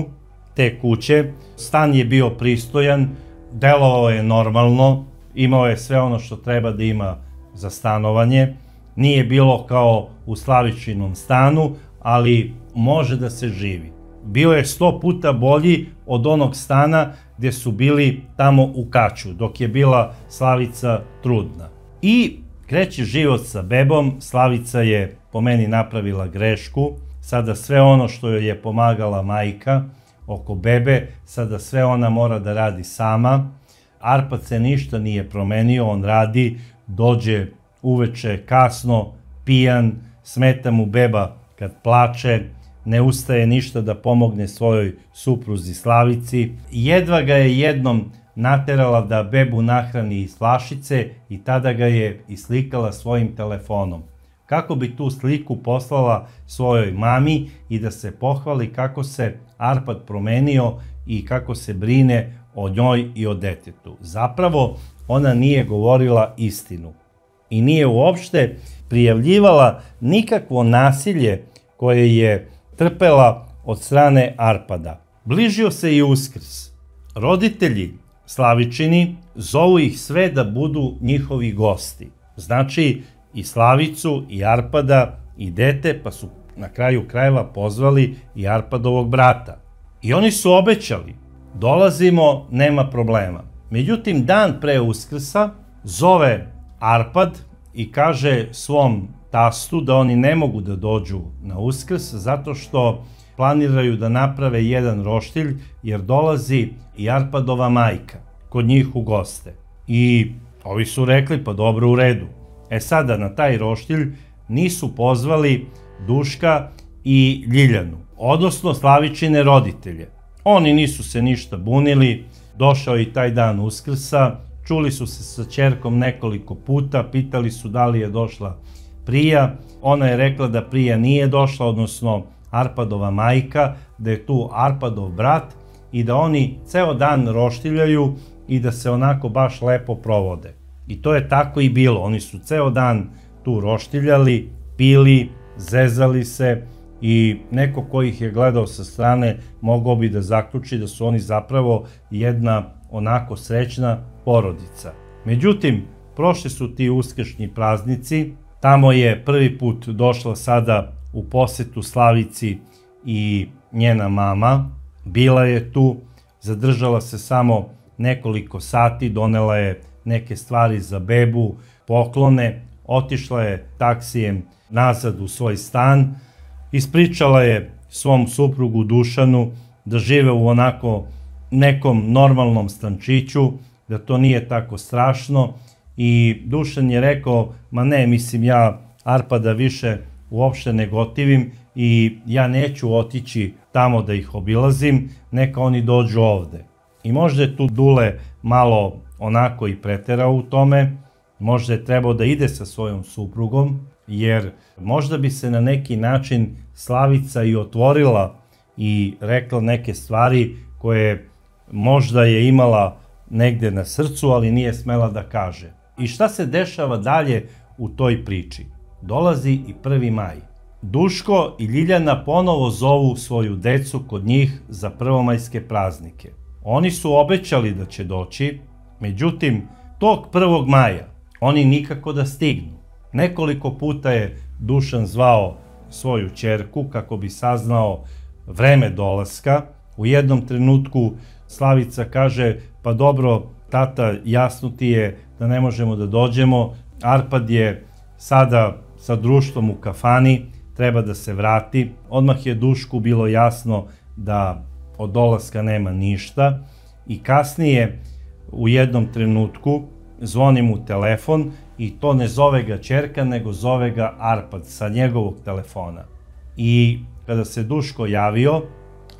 te kuće. Stan je bio pristojan, delovao je normalno, imao je sve ono što treba da ima za stanovanje. Nije bilo kao u Slavičinom stanu, ali može da se živi. Bio je 100 puta bolji od onog stana gde su bili tamo u Kaću, dok je bila Slavica trudna. I kreće život sa bebom. Slavica je po meni napravila grešku. Sada sve ono što joj je pomagala majka oko bebe, sada sve ona mora da radi sama. Arpad se ništa nije promenio, on radi, dođe uveče kasno, pijan, smeta mu beba kad plače, ne ustaje ništa da pomogne svojoj supruzi Slavici. Jedva ga je jednom naterala da bebu nahrani iz flašice i tada ga je islikala svojim telefonom. Kako bi tu sliku poslala svojoj mami i da se pohvali kako se Arpad promenio i kako se brine o njoj i o detetu. Zapravo, ona nije govorila istinu i nije uopšte prijavljivala nikakvo nasilje koje je trpela od strane Arpada. Bližio se i Uskrs. Roditelji Slavičini zovu ih sve da budu njihovi gosti. Znači i Slavicu, i Arpada, i dete, pa su na kraju krajeva pozvali i Arpadovog brata. I oni su obećali, dolazimo, nema problema. Međutim, dan pre Uskrsa zove Arpad i kaže svom tastu da oni ne mogu da dođu na Uskrs zato što planiraju da naprave jedan roštilj jer dolazi i Arpadova majka kod njih u goste. I ovi su rekli pa dobro, u redu. Sada na taj roštilj nisu pozvali Duška i Ljiljanu, odnosno Slavičine roditelje. Oni nisu se ništa bunili, došao i taj dan Uskrsa, čuli su se sa ćerkom nekoliko puta, pitali su da li je došla Prija. Ona je rekla da Prija nije došla, odnosno Arpadova majka, da je tu Arpadov brat i da oni ceo dan roštiljaju i da se onako baš lepo provode. I to je tako i bilo, oni su ceo dan tu roštiljali, pili, zezali se i neko ko ih je gledao sa strane mogao bi da zaključi da su oni zapravo jedna onako srećna porodica. Međutim, prošli su ti uskršnji praznici, tamo je prvi put došla sada u posetu Slavici i njena mama, bila je tu, zadržala se samo nekoliko sati, donela je neke stvari za bebu, poklone, otišla je taksijem nazad u svoj stan. Ispričala je svom suprugu Dušanu da žive u onako nekom normalnom stančiću, da to nije tako strašno, i Dušan je rekao, ma ne, mislim, ja Arpada više uopšte ne gotivim i ja neću otići tamo da ih obilazim, neka oni dođu ovde. I možda je tu Dule malo onako i preterao u tome, možda je trebao da ide sa svojom suprugom, jer možda bi se na neki način Slavica i otvorila i rekla neke stvari koje možda je imala negde na srcu, ali nije smela da kaže. I šta se dešava dalje u toj priči? Dolazi i 1. maj. Duško i Ljiljana ponovo zovu svoju decu kod njih za prvomajske praznike. Oni su obećali da će doći, međutim, tog 1. maja oni nikako da stignu. Nekoliko puta je Dušan zvao svoju ćerku kako bi saznao vreme dolaska. U jednom trenutku Slavica kaže, pa dobro, tata, jasno ti je da ne možemo da dođemo, Arpad je sada sa društvom u kafani, treba da se vrati. Odmah je Dušku bilo jasno da od dolaska nema ništa i kasnije u jednom trenutku zvoni mu telefon i to ne zove ga ćerka, nego zove ga Arpad sa njegovog telefona. I kada se Duško javio,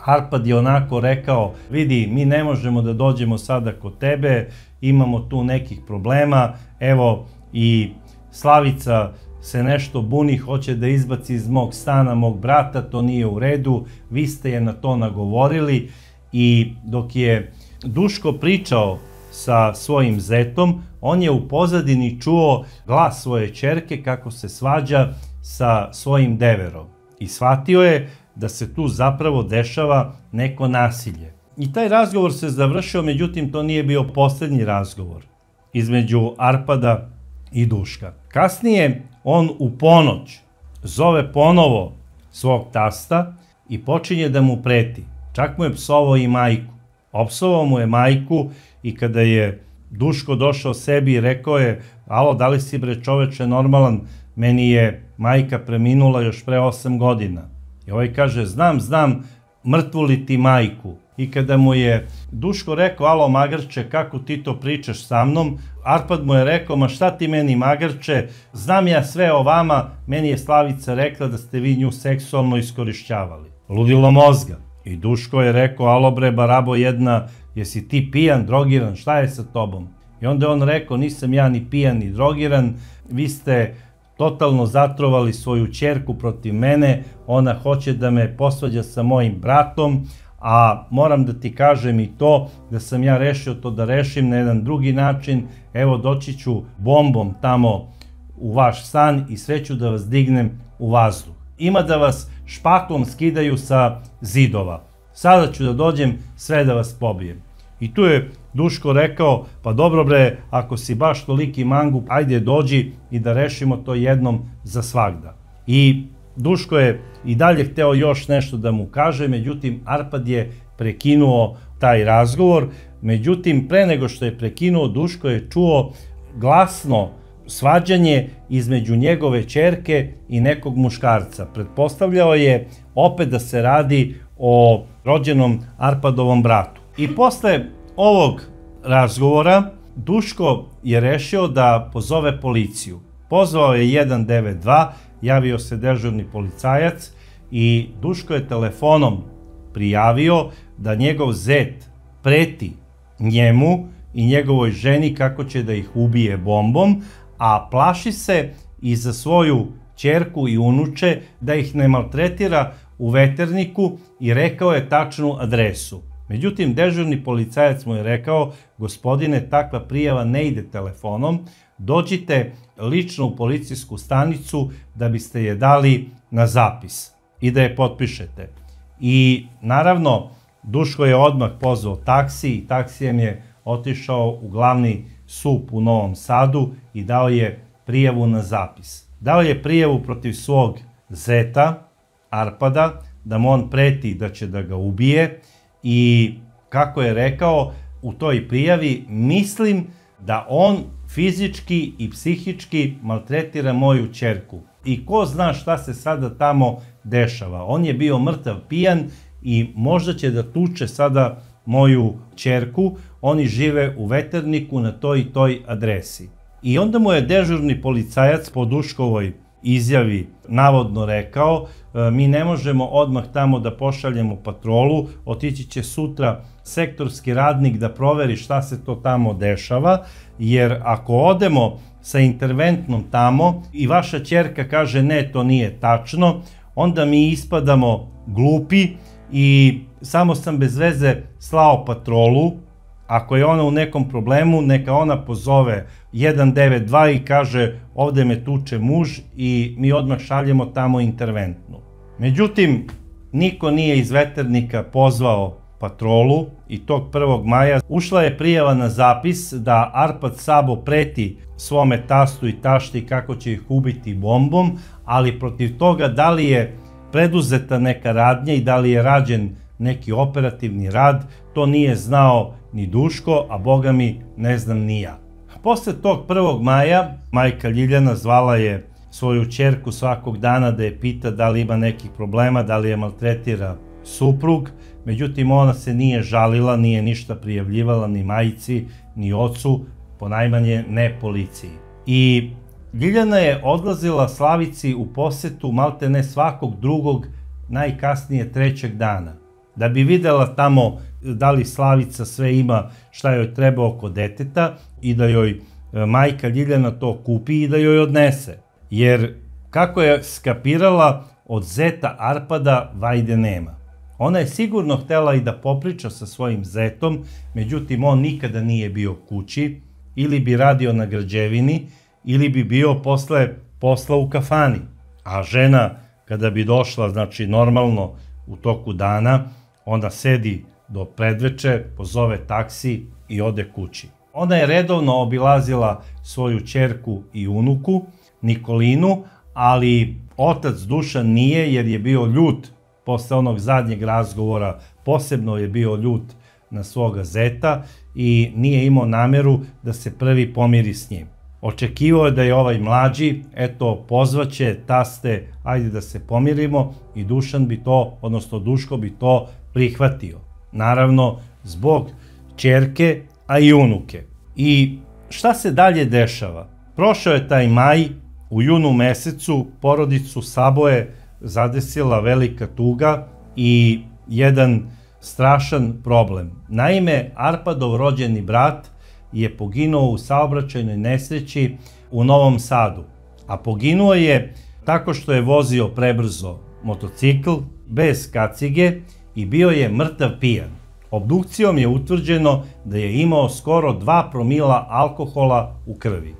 Arpad je onako rekao, vidi, mi ne možemo da dođemo sada kod tebe, imamo tu nekih problema, evo i Slavica se nešto buni, hoće da izbaci iz mog stana mog brata, to nije u redu, vi ste je na to nagovorili. I dok je Duško pričao sa svojim zetom, on je u pozadini čuo glas svoje ćerke kako se svađa sa svojim deverom i shvatio je da se tu zapravo dešava neko nasilje. I taj razgovor se završio, međutim to nije bio poslednji razgovor između Arpada i Duška. Kasnije on u ponoć zove ponovo svog tasta i počinje da mu preti. Čak mu je psovao i majku. Opsovao mu je majku i kada je Duško došao sebi i rekao je, alo, da li si bre čoveče normalan, meni je majka preminula još pre 8 godina. I ovaj kaže, znam, mrtvu li ti majku? I kada mu je Duško rekao, alo magarče, kako ti to pričaš sa mnom, Arpad mu je rekao, ma šta ti meni magarče, znam ja sve o vama, meni je Slavica rekla da ste vi nju seksualno iskorišćavali. Ludilo mozga. I Duško je rekao, alo bre barabo jedna, jesi ti pijan, drogiran, šta je sa tobom? I onda je on rekao, nisam ja ni pijan ni drogiran, vi ste totalno zatrovali svoju ćerku protiv mene, ona hoće da me posvađa sa mojim bratom, a moram da ti kažem i to da sam ja rešio to da rešim na jedan drugi način, evo doći ću bombom tamo u vaš stan i sve ću da vas dignem u vazduh. Ima da vas špaklom skidaju sa zidova. Sada ću da dođem sve da vas pobijem. I tu je Duško rekao, pa dobro bre, ako si baš toliki mangup, ajde dođi i da rešimo to jednom za svagda. I Duško je i dalje hteo još nešto da mu kaže, međutim Arpad je prekinuo taj razgovor, međutim pre nego što je prekinuo, Duško je čuo glasno svađanje između njegove ćerke i nekog muškarca. Pretpostavljao je opet da se radi o rođenom Arpadovom bratu. I posle ovog razgovora Duško je rešio da pozove policiju. Pozvao je 192, javio se dežurni policajac i Duško je telefonom prijavio da njegov zet preti njemu i njegovoj ženi kako će da ih ubije bombom, a plaši se i za svoju ćerku i unuče da ih ne maltretira u Veterniku i rekao je tačnu adresu. Međutim, dežurni policajac mu je rekao, gospodine, takva prijava ne ide telefonom, dođite lično u policijsku stanicu da biste je dali na zapis i da je potpišete. I naravno, Duško je odmah pozvao taksi i taksijem je otišao u glavni SUP u Novom Sadu i dao je prijavu na zapis. Dao je prijavu protiv svog zeta, Arpada, da mu on preti da će da ga ubije i kako je rekao u toj prijavi, mislim da on fizički i psihički maltretira moju ćerku. I ko zna šta se sada tamo dešava. On je bio mrtav pijan i možda će da tuče sada moju ćerku. Oni žive u Veterniku na toj i toj adresi. I onda mu je dežurni policajac po Duškovoj izjavi navodno rekao, mi ne možemo odmah tamo da pošaljemo patrolu, otići će sutra sektorski radnik da proveri šta se to tamo dešava, jer ako odemo sa interventnom tamo i vaša ćerka kaže ne, to nije tačno, onda mi ispadamo glupi i samo sam bez veze slao patrolu. Ako je ona u nekom problemu, neka ona pozove 192 i kaže ovde me tuče muž i mi odmah šaljemo tamo interventnu. Međutim, niko nije iz Veternika pozvao patrolu i tog 1. maja ušla je prijava na zapis da Arpad Sabo preti svome tastu i tašti kako će ih ubiti bombom, ali protiv toga da li je preduzeta neka radnja i da li je rađen neki operativni rad, to nije znao ni Duško, a boga mi ne znam ni ja. Posle tog 1. maja, majka Ljiljana zvala je svoju ćerku svakog dana da je pita da li ima nekih problema, da li je maltretira suprug, međutim ona se nije žalila, nije ništa prijavljivala ni majici, ni ocu, ponajmanje ne policiji. I Ljiljana je odlazila Slavici u posetu malte ne svakog drugog, najkasnije 3. dana, da bi videla tamo da li Slavica sve ima šta joj treba oko deteta i da joj majka Ljiljana to kupi i da joj odnese. Jer kako je skapirala, od zeta Arpada vajde nema. Ona je sigurno htela i da popriča sa svojim zetom, međutim on nikada nije bio kući, ili bi radio na građevini, ili bi bio posle posla u kafani. A žena kada bi došla, znači normalno u toku dana, ona sedi do predveče, pozove taksi i ode kući. Ona je redovno obilazila svoju ćerku i unuku, Nikolinu, ali otac Dušan nije, jer je bio ljut posle onog zadnjeg razgovora, posebno je bio ljut na svoga zeta i nije imao nameru da se prvi pomiri s njim. Očekivao je da je ovaj mlađi, eto, pozvaće taste, ajde da se pomirimo, i Dušan bi to, odnosno Duško bi to prihvatio. Naravno, zbog ćerke, a i unuke. I šta se dalje dešava? Prošao je taj maj, u junu mesecu porodicu Sabo je zadesila velika tuga i jedan strašan problem. Naime, Arpadov rođeni brat je poginuo u saobraćajnoj nesreći u Novom Sadu. A poginuo je tako što je vozio prebrzo motocikl, bez kacige, i bio je mrtav pijan. Obdukcijom je utvrđeno da je imao skoro 2 promila alkohola u krvi.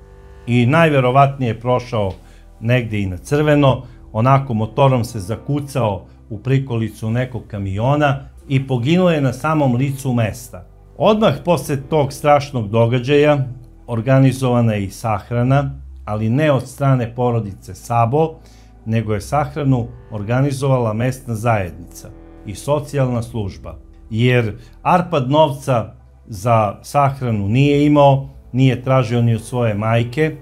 I najverovatnije je prošao negde i na crveno, onako motorom se zakucao u prikolicu nekog kamiona i poginuo je na samom licu mesta. Odmah posle tog strašnog događaja organizovana je i sahrana, ali ne od strane porodice Sabo, nego je sahranu organizovala mesna zajednica i socijalna služba. Jer Arpad novca za sahranu nije imao, nije tražio ni od svoje majke,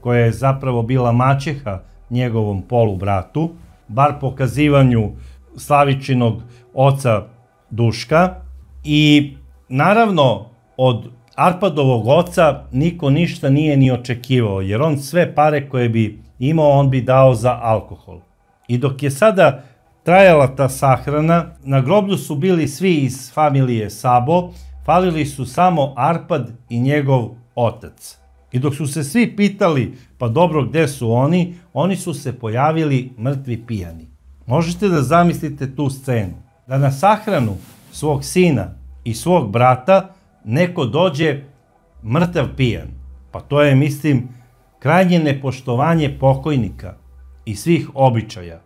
koja je zapravo bila maćeha njegovom polubratu, bar po kazivanju Slavičinog oca Duška. I naravno od Arpadovog oca niko ništa nije ni očekivao, jer on sve pare koje bi imao on bi dao za alkohol. I dok je sada trajala ta sahrana, na groblju su bili svi iz familije Sabo, falili su samo Arpad i njegov otac. I dok su se svi pitali, pa dobro, gde su oni, oni su se pojavili mrtvi pijani. Možete da zamislite tu scenu, da na sahranu svog sina i svog brata neko dođe mrtav pijan. Pa to je, mislim, krajnje nepoštovanje pokojnika i svih običaja.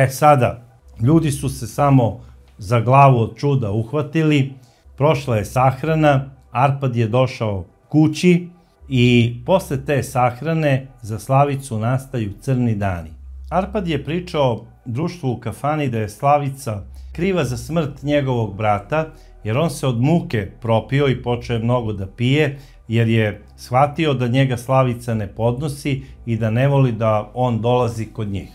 Sada, ljudi su se samo za glavu od čuda uhvatili, prošla je sahrana, Arpad je došao kući i posle te sahrane za Slavicu nastaju crni dani. Arpad je pričao društvu u kafani da je Slavica kriva za smrt njegovog brata, jer on se od muke propio i počeo je mnogo da pije, jer je shvatio da njega Slavica ne podnosi i da ne voli da on dolazi kod njih.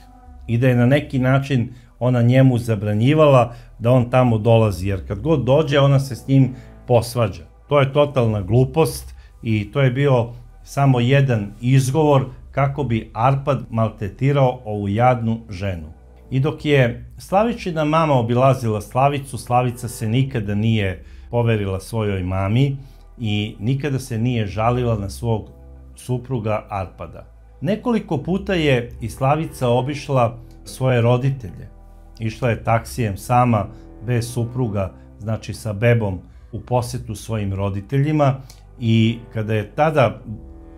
I da je na neki način ona njemu zabranjivala da on tamo dolazi, jer kad god dođe ona se s njim posvađa. To je totalna glupost i to je bio samo jedan izgovor kako bi Arpad maltretirao ovu jadnu ženu. I dok je Slavičina mama obilazila Slavicu, Slavica se nikada nije poverila svojoj mami i nikada se nije žalila na svog supruga Arpada. Nekoliko puta je i Slavica obišla svoje roditelje. Išla je taksijem sama, bez supruga, znači sa bebom, u posetu svojim roditeljima i kada je tada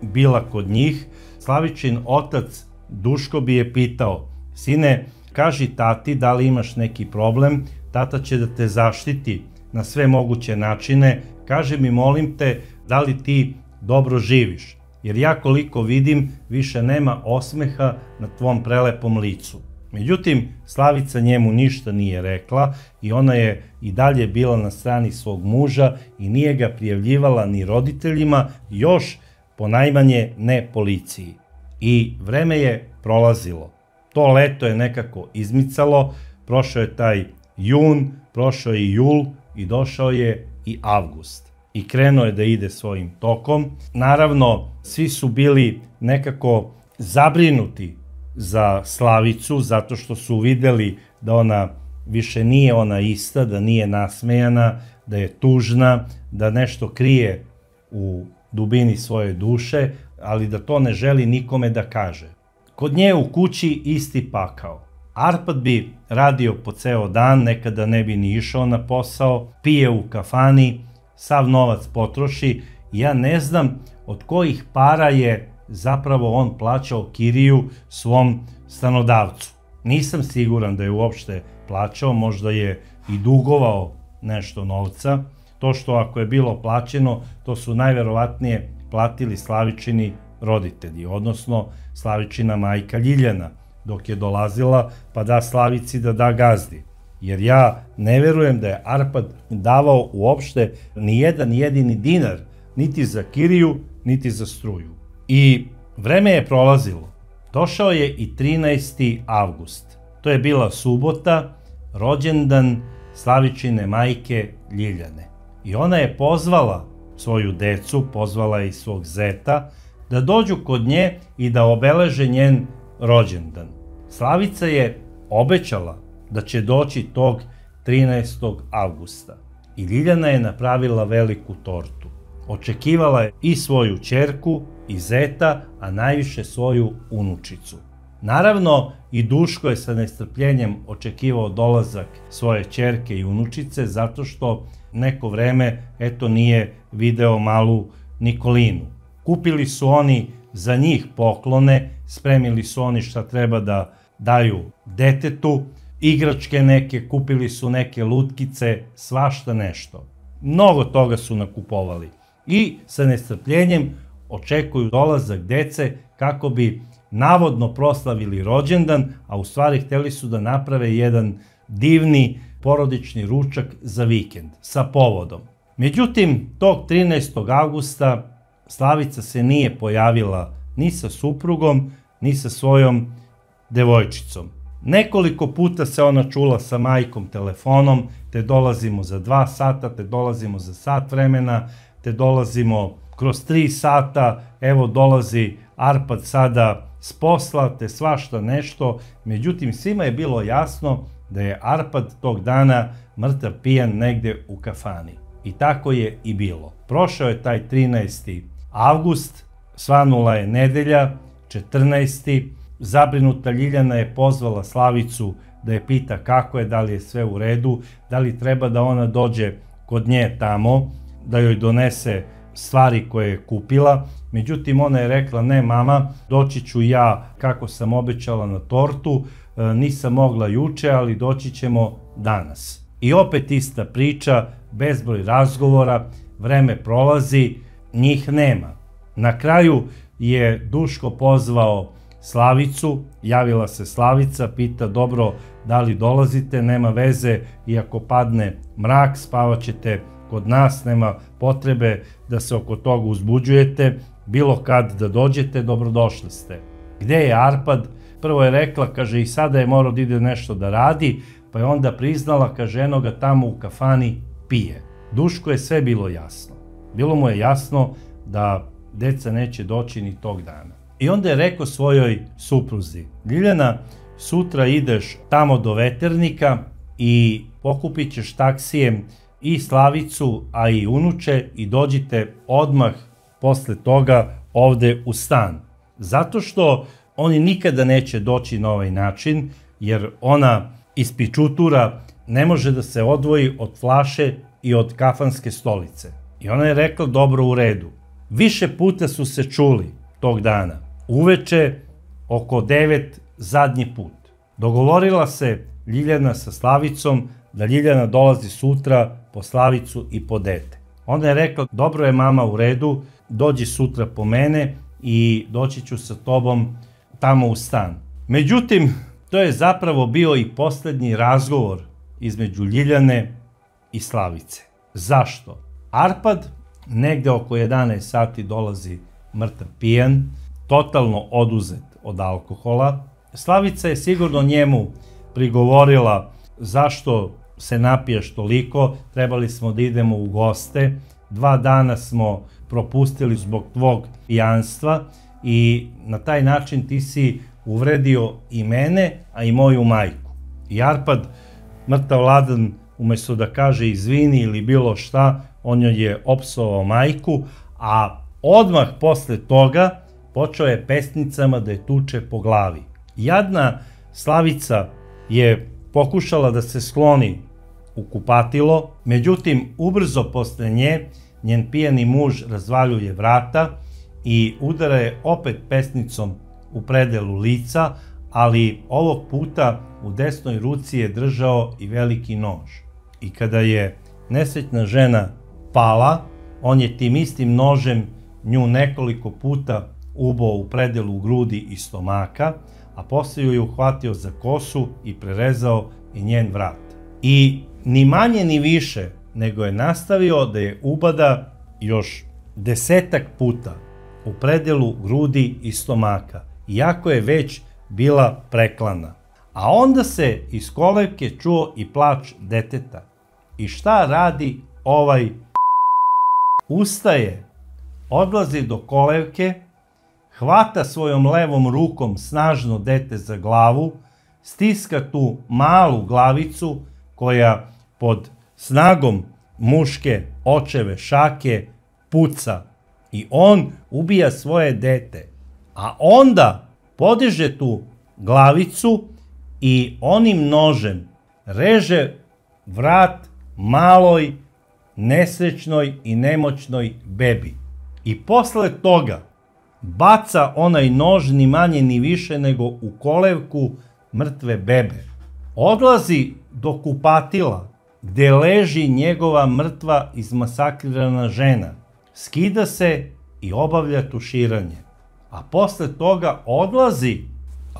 bila kod njih, Slavičin otac Duško bi je pitao: sine, kaži tati da li imaš neki problem, tata će da te zaštiti na sve moguće načine, kaži mi molim te da li ti dobro živiš, jer ja koliko vidim više nema osmeha na tvom prelepom licu. Međutim, Slavica njemu ništa nije rekla i ona je i dalje bila na strani svog muža i nije ga prijavljivala ni roditeljima, još ponajmanje ne policiji. I vreme je prolazilo. To leto je nekako izmicalo, prošao je taj jun, prošao je i jul i došao je i avgust. I krenuo je da ide svojim tokom. Naravno, svi su bili nekako zabrinuti za Slavicu, zato što su videli da ona više nije ona ista, da nije nasmejana, da je tužna, da nešto krije u dubini svoje duše, ali da to ne želi nikome da kaže. Kod nje u kući isti pakao. Arpad bi radio po ceo dan, nekada ne bi ni išao na posao, pije u kafani, sav novac potroši i ja ne znam od kojih para je zapravo on plaćao kiriju svom stanodavcu. Nisam siguran da je uopšte plaćao, možda je i dugovao nešto novca. To što ako je bilo plaćeno, to su najverovatnije platili Slavičini roditelji, odnosno Slavičina majka Ljiljana, dok je dolazila pa da Slavici da da gazdi. Jer ja ne verujem da je Arpad davao uopšte ni jedan jedini dinar, niti za kiriju, niti za struju. I vreme je prolazilo. Došao je i 13. avgust. To je bila subota, rođendan Slavičine majke Ljiljane. I ona je pozvala svoju decu, pozvala i svog zeta, da dođu kod nje i da obeleže njen rođendan. Slavica je obećala da će doći tog 13. avgusta. I Ljiljana je napravila veliku tortu. Očekivala je i svoju ćerku i zeta, a najviše svoju unučicu. Naravno, i Duško je sa nestrpljenjem očekivao dolazak svoje ćerke i unučice, zato što neko vreme, eto, nije video malu Nikolinu. Kupili su oni za njih poklone, spremili su oni šta treba da daju detetu, igračke neke, kupili su neke lutkice, svašta nešto. Mnogo toga su nakupovali i sa nestrpljenjem očekuju dolazak dece kako bi navodno proslavili rođendan, a u stvari hteli su da naprave jedan divni porodični ručak za vikend sa povodom. Međutim, tog 13. avgusta Slavica se nije pojavila ni sa suprugom, ni sa svojom devojčicom. Nekoliko puta se ona čula sa majkom telefonom, te dolazimo za 2 sata, te dolazimo za sat vremena, te dolazimo kroz 3 sata, evo dolazi Arpad sada s posla, te svašta nešto. Međutim, svima je bilo jasno da je Arpad tog dana mrtav pijan negde u kafani. I tako je i bilo. Prošao je taj 13. avgust, svanula je nedelja, 14. Zabrinuta Ljiljana je pozvala Slavicu da je pita kako je, da li je sve u redu, da li treba da ona dođe kod nje tamo, da joj donese stvari koje je kupila. Međutim, ona je rekla: ne mama, doći ću ja kako sam obećala na tortu, nisam mogla juče, ali doći ćemo danas. I opet ista priča, bezbroj razgovora, vreme prolazi, njih nema. Na kraju je Duško pozvao Slavicu, javila se Slavica, pita dobro da li dolazite, nema veze, iako padne mrak, spavat ćete kod nas, nema potrebe da se oko toga uzbuđujete, bilo kad da dođete, dobrodošli ste. Gde je Arpad? Prvo je rekla, kaže, i sada je morao da ide nešto da radi, pa je onda priznala, kaže, eno ga tamo u kafani pije. Duško je sve bilo jasno. Bilo mu je jasno da deca neće doći ni tog dana. I onda je rekao svojoj supruzi, Ljiljana, sutra ideš tamo do Veternika i pokupit ćeš taksijem i Slavicu, a i unuče i dođite odmah posle toga ovde u stan. Zato što oni nikada neće doći na ovaj način, jer ona iz pičutura ne može da se odvoji od flaše i od kafanske stolice. I ona je rekla, dobro, u redu. Više puta su se čuli tog dana. Uveče, oko 9, zadnji put. Dogovorila se Ljiljana sa Slavicom da Ljiljana dolazi sutra po Slavicu i po dete. Onda je rekla, dobro je mama, u redu, dođi sutra po mene i doći ću sa tobom tamo u stan. Međutim, to je zapravo bio i poslednji razgovor između Ljiljane i Slavice. Zašto? Arpad negde oko 11 sati dolazi mrtav pijan, totalno oduzet od alkohola. Slavica je sigurno njemu prigovorila zašto se napiješ toliko, trebali smo da idemo u goste, 2 dana smo propustili zbog tvog pijanstva i na taj način ti si uvredio i mene, a i moju majku. I Arpad, mrtav ladan, umesto da kaže izvini ili bilo šta, on joj je opsovao majku, a odmah posle toga počeo je pesnicama da je tuče po glavi. Jadna Slavica je pokušala da se skloni u kupatilo, međutim, ubrzo posle nje, njen pijani muž razvaljuje vrata i udara je opet pesnicom u predelu lica, ali ovog puta u desnoj ruci je držao i veliki nož. I kada je nesrećna žena pala, on je tim istim nožem nju nekoliko puta ubao u predelu grudi i stomaka, a posle ju je uhvatio za kosu i prerezao i njen vrat. I ni manje ni više nego je nastavio da je ubada još 10 puta u predelu grudi i stomaka, iako je već bila preklana. A onda se iz kolevke čuo i plač deteta. I šta radi ovaj? Ustaje, odlazi do kolevke, hvata svojom levom rukom snažno dete za glavu, stiska tu malu glavicu koja pod snagom muške očeve šake puca i on ubija svoje dete. A onda podiže tu glavicu i onim nožem reže vrat maloj, nesrećnoj i nemoćnoj bebi. I posle toga baca onaj nož ni manje ni više nego u kolevku mrtve bebe. Odlazi do kupatila gde leži njegova mrtva izmasakrirana žena. Skida se i obavlja tuširanje. A posle toga odlazi,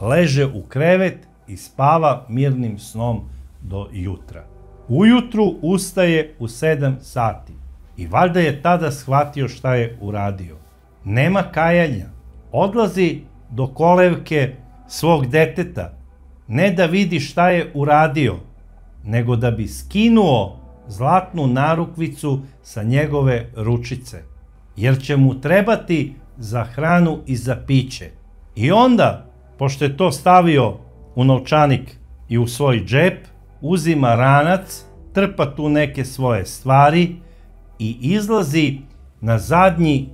leže u krevet i spava mirnim snom do jutra. Ujutru ustaje u 7 sati i valjda je tada shvatio šta je uradio. Nema kajanja. Odlazi do kolevke svog deteta, ne da vidi šta je uradio, nego da bi skinuo zlatnu narukvicu sa njegove ručice, jer će mu trebati za hranu i za piće. I onda, pošto je to stavio u novčanik i u svoj džep, uzima ranac, trpa tu neke svoje stvari i izlazi na zadnji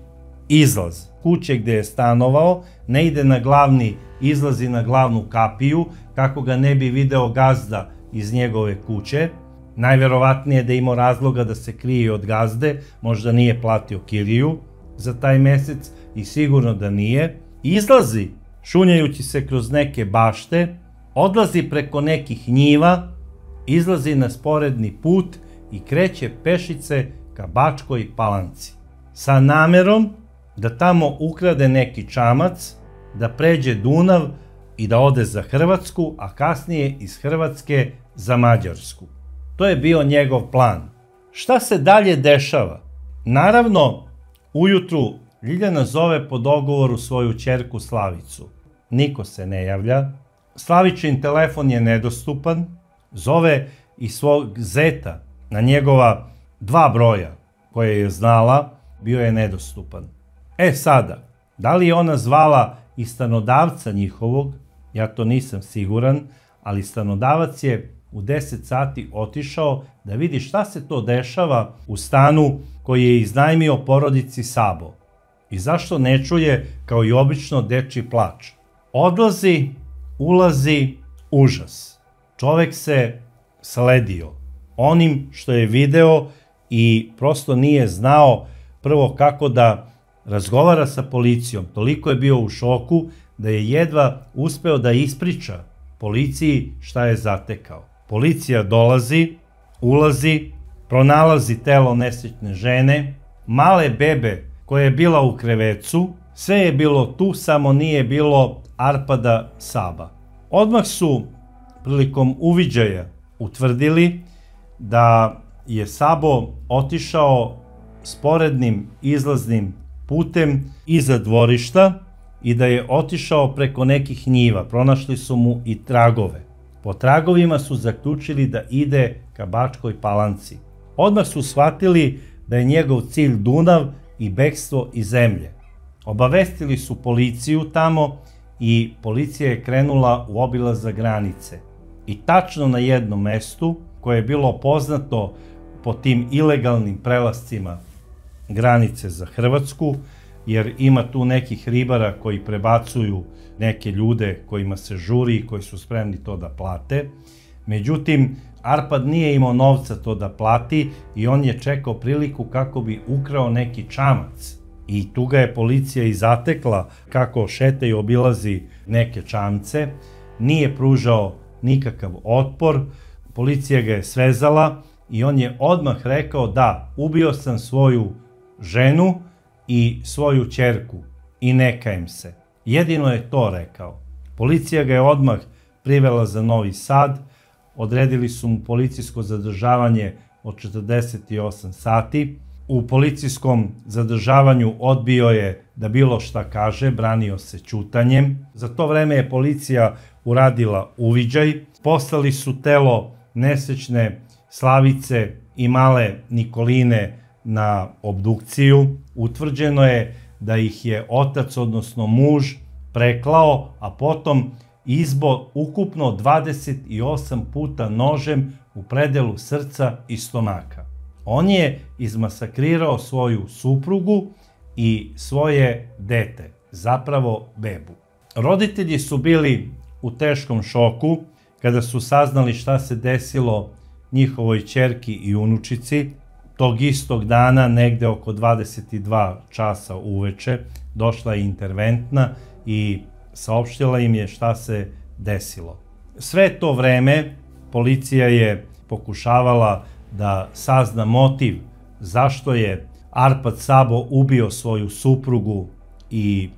izlaz kuće gde je stanovao, ne ide na glavni, izlazi na glavnu kapiju, kako ga ne bi video gazda iz njegove kuće. Najverovatnije da je imao razloga da se krije od gazde, možda nije platio kiriju za taj mesec i sigurno da nije. Izlazi, šunjajući se kroz neke bašte, odlazi preko nekih njiva, izlazi na sporedni put i kreće pešice ka Bačkoj Palanci. Sa namerom da tamo ukrade neki čamac da pređe Dunav i da ode za Hrvatsku, a kasnije iz Hrvatske za Mađarsku. To je bio njegov plan. Šta se dalje dešava? Naravno, ujutru Ljiljana zove po dogovoru svoju ćerku Slavicu. Niko se ne javlja. Slavičin telefon je nedostupan. Zove i svog zeta na njegova 2 broja koje je znala, bio je nedostupan. Sada, da li je ona zvala i stanodavca njihovog? Ja to nisam siguran, ali stanodavac je u 10 sati otišao da vidi šta se to dešava u stanu koji je iznajmio porodici Sabo. I zašto ne čuje, kao i obično, dečji plač? Odlazi, ulazi, užas. Čovek se sledio onim što je video i prosto nije znao prvo kako da razgovara sa policijom. Toliko je bio u šoku da je jedva uspeo da ispriča policiji šta je zatekao. Policija dolazi, ulazi, pronalazi telo nesrećne žene, male bebe koja je bila u krevecu, sve je bilo tu, samo nije bilo Arpada Saba. Odmah su prilikom uviđaja utvrdili da je Sabo otišao sporednim izlaznim putem iza dvorišta i da je otišao preko nekih njiva. Pronašli su mu i tragove. Po tragovima su zaključili da ide ka Bačkoj Palanci. Odmah su shvatili da je njegov cilj Dunav i bekstvo iz zemlje. Obavestili su policiju tamo i policija je krenula u obilazak granice. I tačno na jednom mestu, koje je bilo poznato po tim ilegalnim prelascima granice za Hrvatsku, jer ima tu nekih ribara koji prebacuju neke ljude kojima se žuri i koji su spremni to da plate. Međutim, Arpad nije imao novca to da plati i on je čekao priliku kako bi ukrao neki čamac. I tu ga je policija i zatekla kako šeta i obilazi neke čamce. Nije pružao nikakav otpor, policija ga je svezala i on je odmah rekao da, ubio sam svoju ženu i svoju ćerku i ne kajem se. Jedino je to rekao. Policija ga je odmah privela za Novi Sad, odredili su mu policijsko zadržavanje od 48 sati. U policijskom zadržavanju odbio je da bilo šta kaže, branio se ćutanjem. Za to vreme je policija uradila uviđaj, poslali su telo nesrećne Slavice i male Nikoline na obdukciju. Utvrđeno je da ih je otac, odnosno muž, preklao, a potom izbo ukupno 28 puta nožem u predelu srca i stomaka. On je izmasakrirao svoju suprugu i svoje dete, zapravo bebu. Roditelji su bili u teškom šoku kada su saznali šta se desilo njihovoj ćerki i unučici. Tog istog dana, negde oko 22 časa uveče, došla je interventna i saopštila im je šta se desilo. Sve to vreme policija je pokušavala da sazna motiv zašto je Arpad Sabo ubio svoju suprugu i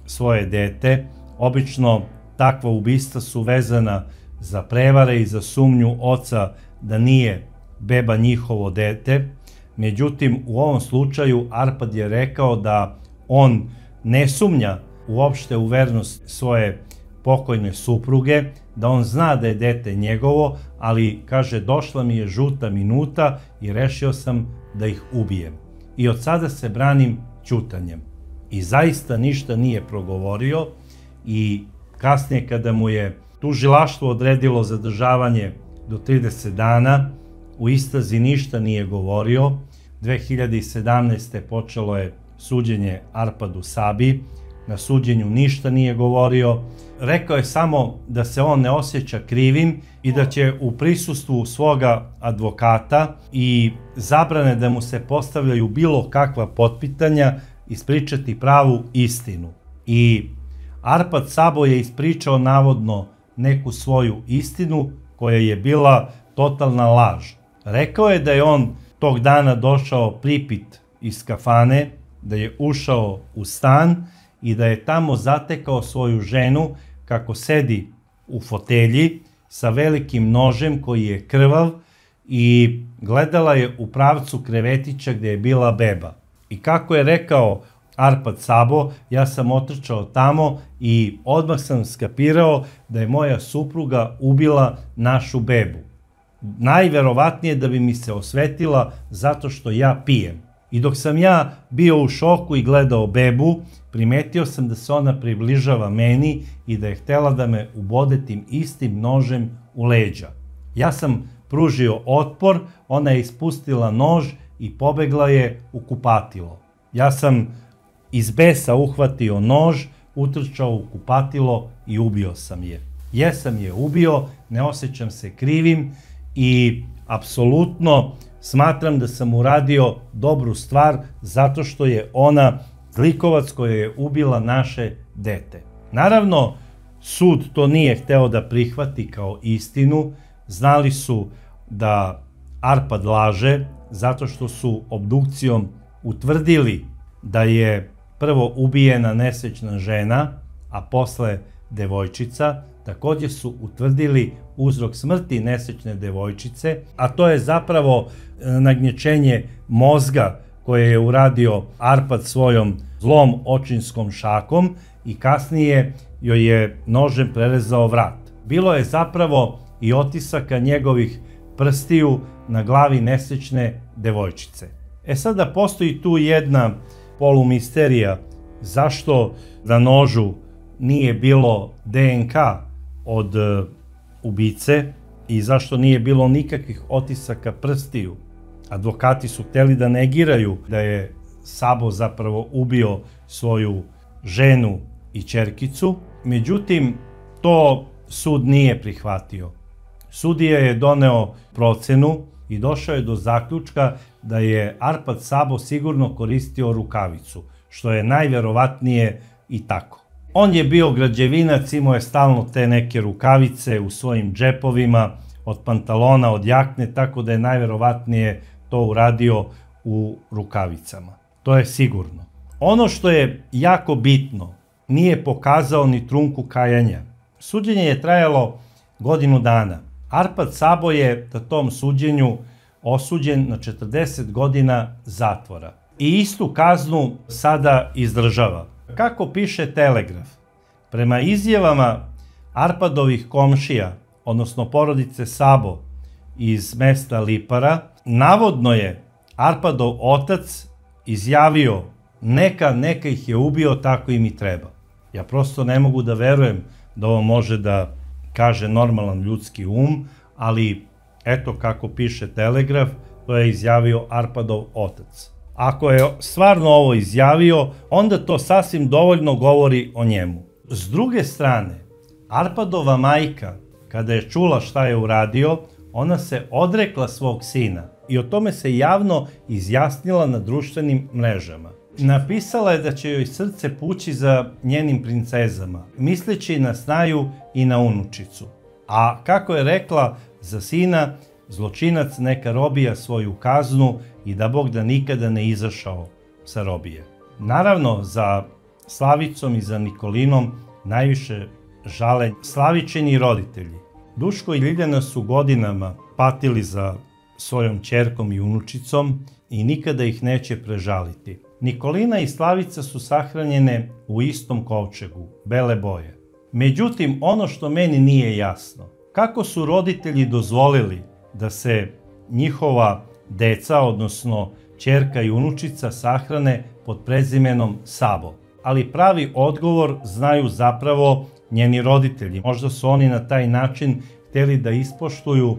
svoje dete. Obično takva ubistva su vezana za prevare i za sumnju oca da nije beba njihovo dete. Međutim, u ovom slučaju Arpad je rekao da on ne sumnja uopšte u vernost svoje pokojne supruge, da on zna da je dete njegovo, ali kaže došla mi je žuta minuta i rešio sam da ih ubijem. I od sada se branim ćutanjem. I zaista ništa nije progovorio i kasnije kada mu je tužilaštvo odredilo zadržavanje do 30 dana, u istrazi ništa nije govorio. 2017. počelo je suđenje Arpadu Sabi, na suđenju ništa nije govorio. Rekao je samo da se on ne osjeća krivim i da će u prisustvu svoga advokata i zabrane da mu se postavljaju bilo kakva potpitanja ispričati pravu istinu. I Arpad Sabo je ispričao navodno neku svoju istinu koja je bila totalna laž. Rekao je da je on tog dana došao pripit iz kafane, da je ušao u stan i da je tamo zatekao svoju ženu kako sedi u fotelji sa velikim nožem koji je krvav i gledala je u pravcu krevetića gde je bila beba. I kako je rekao Arpad Sabo, ja sam otrčao tamo i odmah sam skapirao da je moja supruga ubila našu bebu. Najverovatnije da bi mi se osvetila zato što ja pijem. I dok sam ja bio u šoku i gledao bebu, primetio sam da se ona približava meni i da je htela da me ubode tim istim nožem u leđa. Ja sam pružio otpor, ona je ispustila nož i pobegla je u kupatilo. Ja sam iz besa uhvatio nož, utrčao u kupatilo i ubio sam je. Jesam je ubio, ne osjećam se krivim i apsolutno smatram da sam uradio dobru stvar zato što je ona zlikovac koja je ubila naše dete. Naravno, sud to nije hteo da prihvati kao istinu, znali su da Arpad laže zato što su obdukcijom utvrdili da je prvo ubijena nesrećna žena, a posle devojčica. Takođe su utvrdili uzrok smrti nesrećne devojčice, a to je zapravo nagnječenje mozga koje je uradio Arpad svojom zlom očinskom šakom i kasnije joj je nožem prerezao vrat. Bilo je zapravo i otisaka njegovih prstiju na glavi nesrećne devojčice. Sada postoji tu jedna polumisterija zašto na nožu nije bilo DNK od ubice i zašto nije bilo nikakvih otisaka prstiju. Advokati su hteli da negiraju da je Sabo zapravo ubio svoju ženu i ćerkicu, međutim to sud nije prihvatio. Sudija je doneo procenu i došao je do zaključka da je Arpad Sabo sigurno koristio rukavicu, što je najverovatnije i tako. On je bio građevinac, imao je stalno te neke rukavice u svojim džepovima, od pantalona, od jakne, tako da je najverovatnije to uradio u rukavicama. To je sigurno. Ono što je jako bitno, nije pokazao ni trunku kajanja. Suđenje je trajalo godinu dana. Arpad Sabo je na tom suđenju osuđen na 40 godina zatvora. I istu kaznu sada izdržava. Kako piše Telegraf, prema izjavama Arpadovih komšija, odnosno porodice Sabo iz mesta Lipara, navodno je Arpadov otac izjavio neka ih je ubio, tako im i treba. Ja prosto ne mogu da verujem da ovo može da kaže normalan ljudski ali eto kako piše Telegraf, to je izjavio Arpadov otac. Ako je stvarno ovo izjavio, onda to sasvim dovoljno govori o njemu. S druge strane, Arpadova majka, kada je čula šta je uradio, ona se odrekla svog sina i o tome se javno izjasnila na društvenim mrežama. Napisala je da će joj srce pući za njenim princezama, misleći na snaju i na unučicu. A kako je rekla za sina, zločinac neka robija svoju kaznu i da Bog da nikada ne izašao sa robije. Naravno, za Slavicom i za Nikolinom najviše žale Slavičini roditelji. Duško i Ljiljana su godinama patili za svojom ćerkom i unučicom i nikada ih neće prežaliti. Nikolina i Slavica su sahranjene u istom kovčegu, bele boje. Međutim, ono što meni nije jasno, kako su roditelji dozvolili da se njihova deca, odnosno ćerka i unučica, sahrane pod prezimenom Sabo. Ali pravi odgovor znaju zapravo njeni roditelji. Možda su oni na taj način hteli da ispoštuju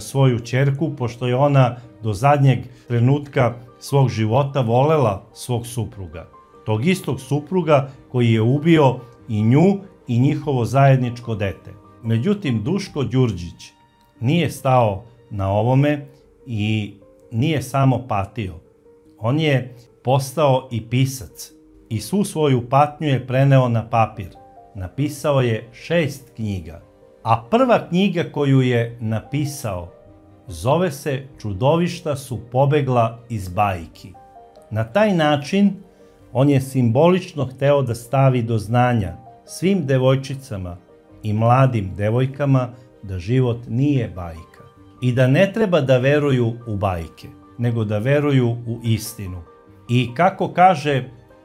svoju ćerku, pošto je ona do zadnjeg trenutka svog života volela svog supruga. Tog istog supruga koji je ubio i nju i njihovo zajedničko dete. Međutim, Duško Đurđić nije stao na ovome i nije samo patio. On je postao i pisac i svu svoju patnju je preneo na papir. Napisao je 6 knjiga. A prva knjiga koju je napisao zove se Čudovišta su pobegla iz bajki. Na taj način On je simbolično hteo da stavi do znanja svim devojčicama i mladim devojkama da život nije bajka i da ne treba da veruju u bajke, nego da veruju u istinu. I kako kaže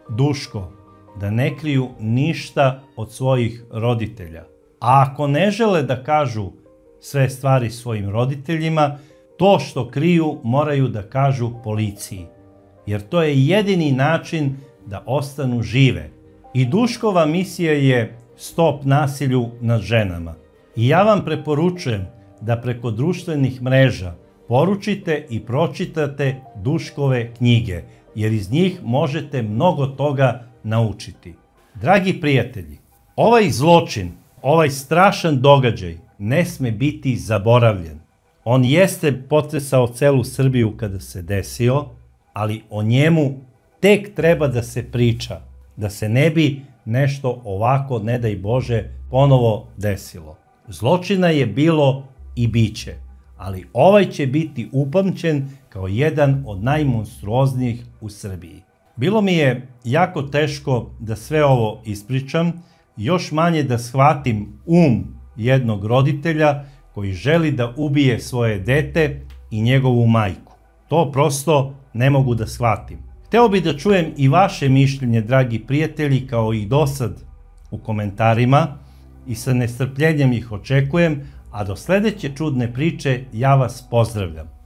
Duško, da ne kriju ništa od svojih roditelja. A ako ne žele da kažu sve stvari svojim roditeljima, to što kriju moraju da kažu policiji, jer to je jedini način da ostanu žive. I Duškova misija je stop nasilju nad ženama. I ja vam preporučujem da preko društvenih mreža poručite i pročitate Duškove knjige, jer iz njih možete mnogo toga naučiti. Dragi prijatelji, ovaj zločin, ovaj strašan događaj ne sme biti zaboravljen. On jeste potresao celu Srbiju kada se desio, ali o njemu tek treba da se priča, da se ne bi nešto ovako, ne daj Bože, ponovo desilo. Zločina je bilo i biće, ali ovaj će biti upamćen kao jedan od najmonstruoznijih u Srbiji. Bilo mi je jako teško da sve ovo ispričam, još manje da shvatim jednog roditelja koji želi da ubije svoje dete i njegovu majku. To prosto ne mogu da shvatim. Hteo bih da čujem i vaše mišljenje, dragi prijatelji, kao i dosad u komentarima i sa nestrpljenjem ih očekujem, a do sledeće čudne priče ja vas pozdravljam.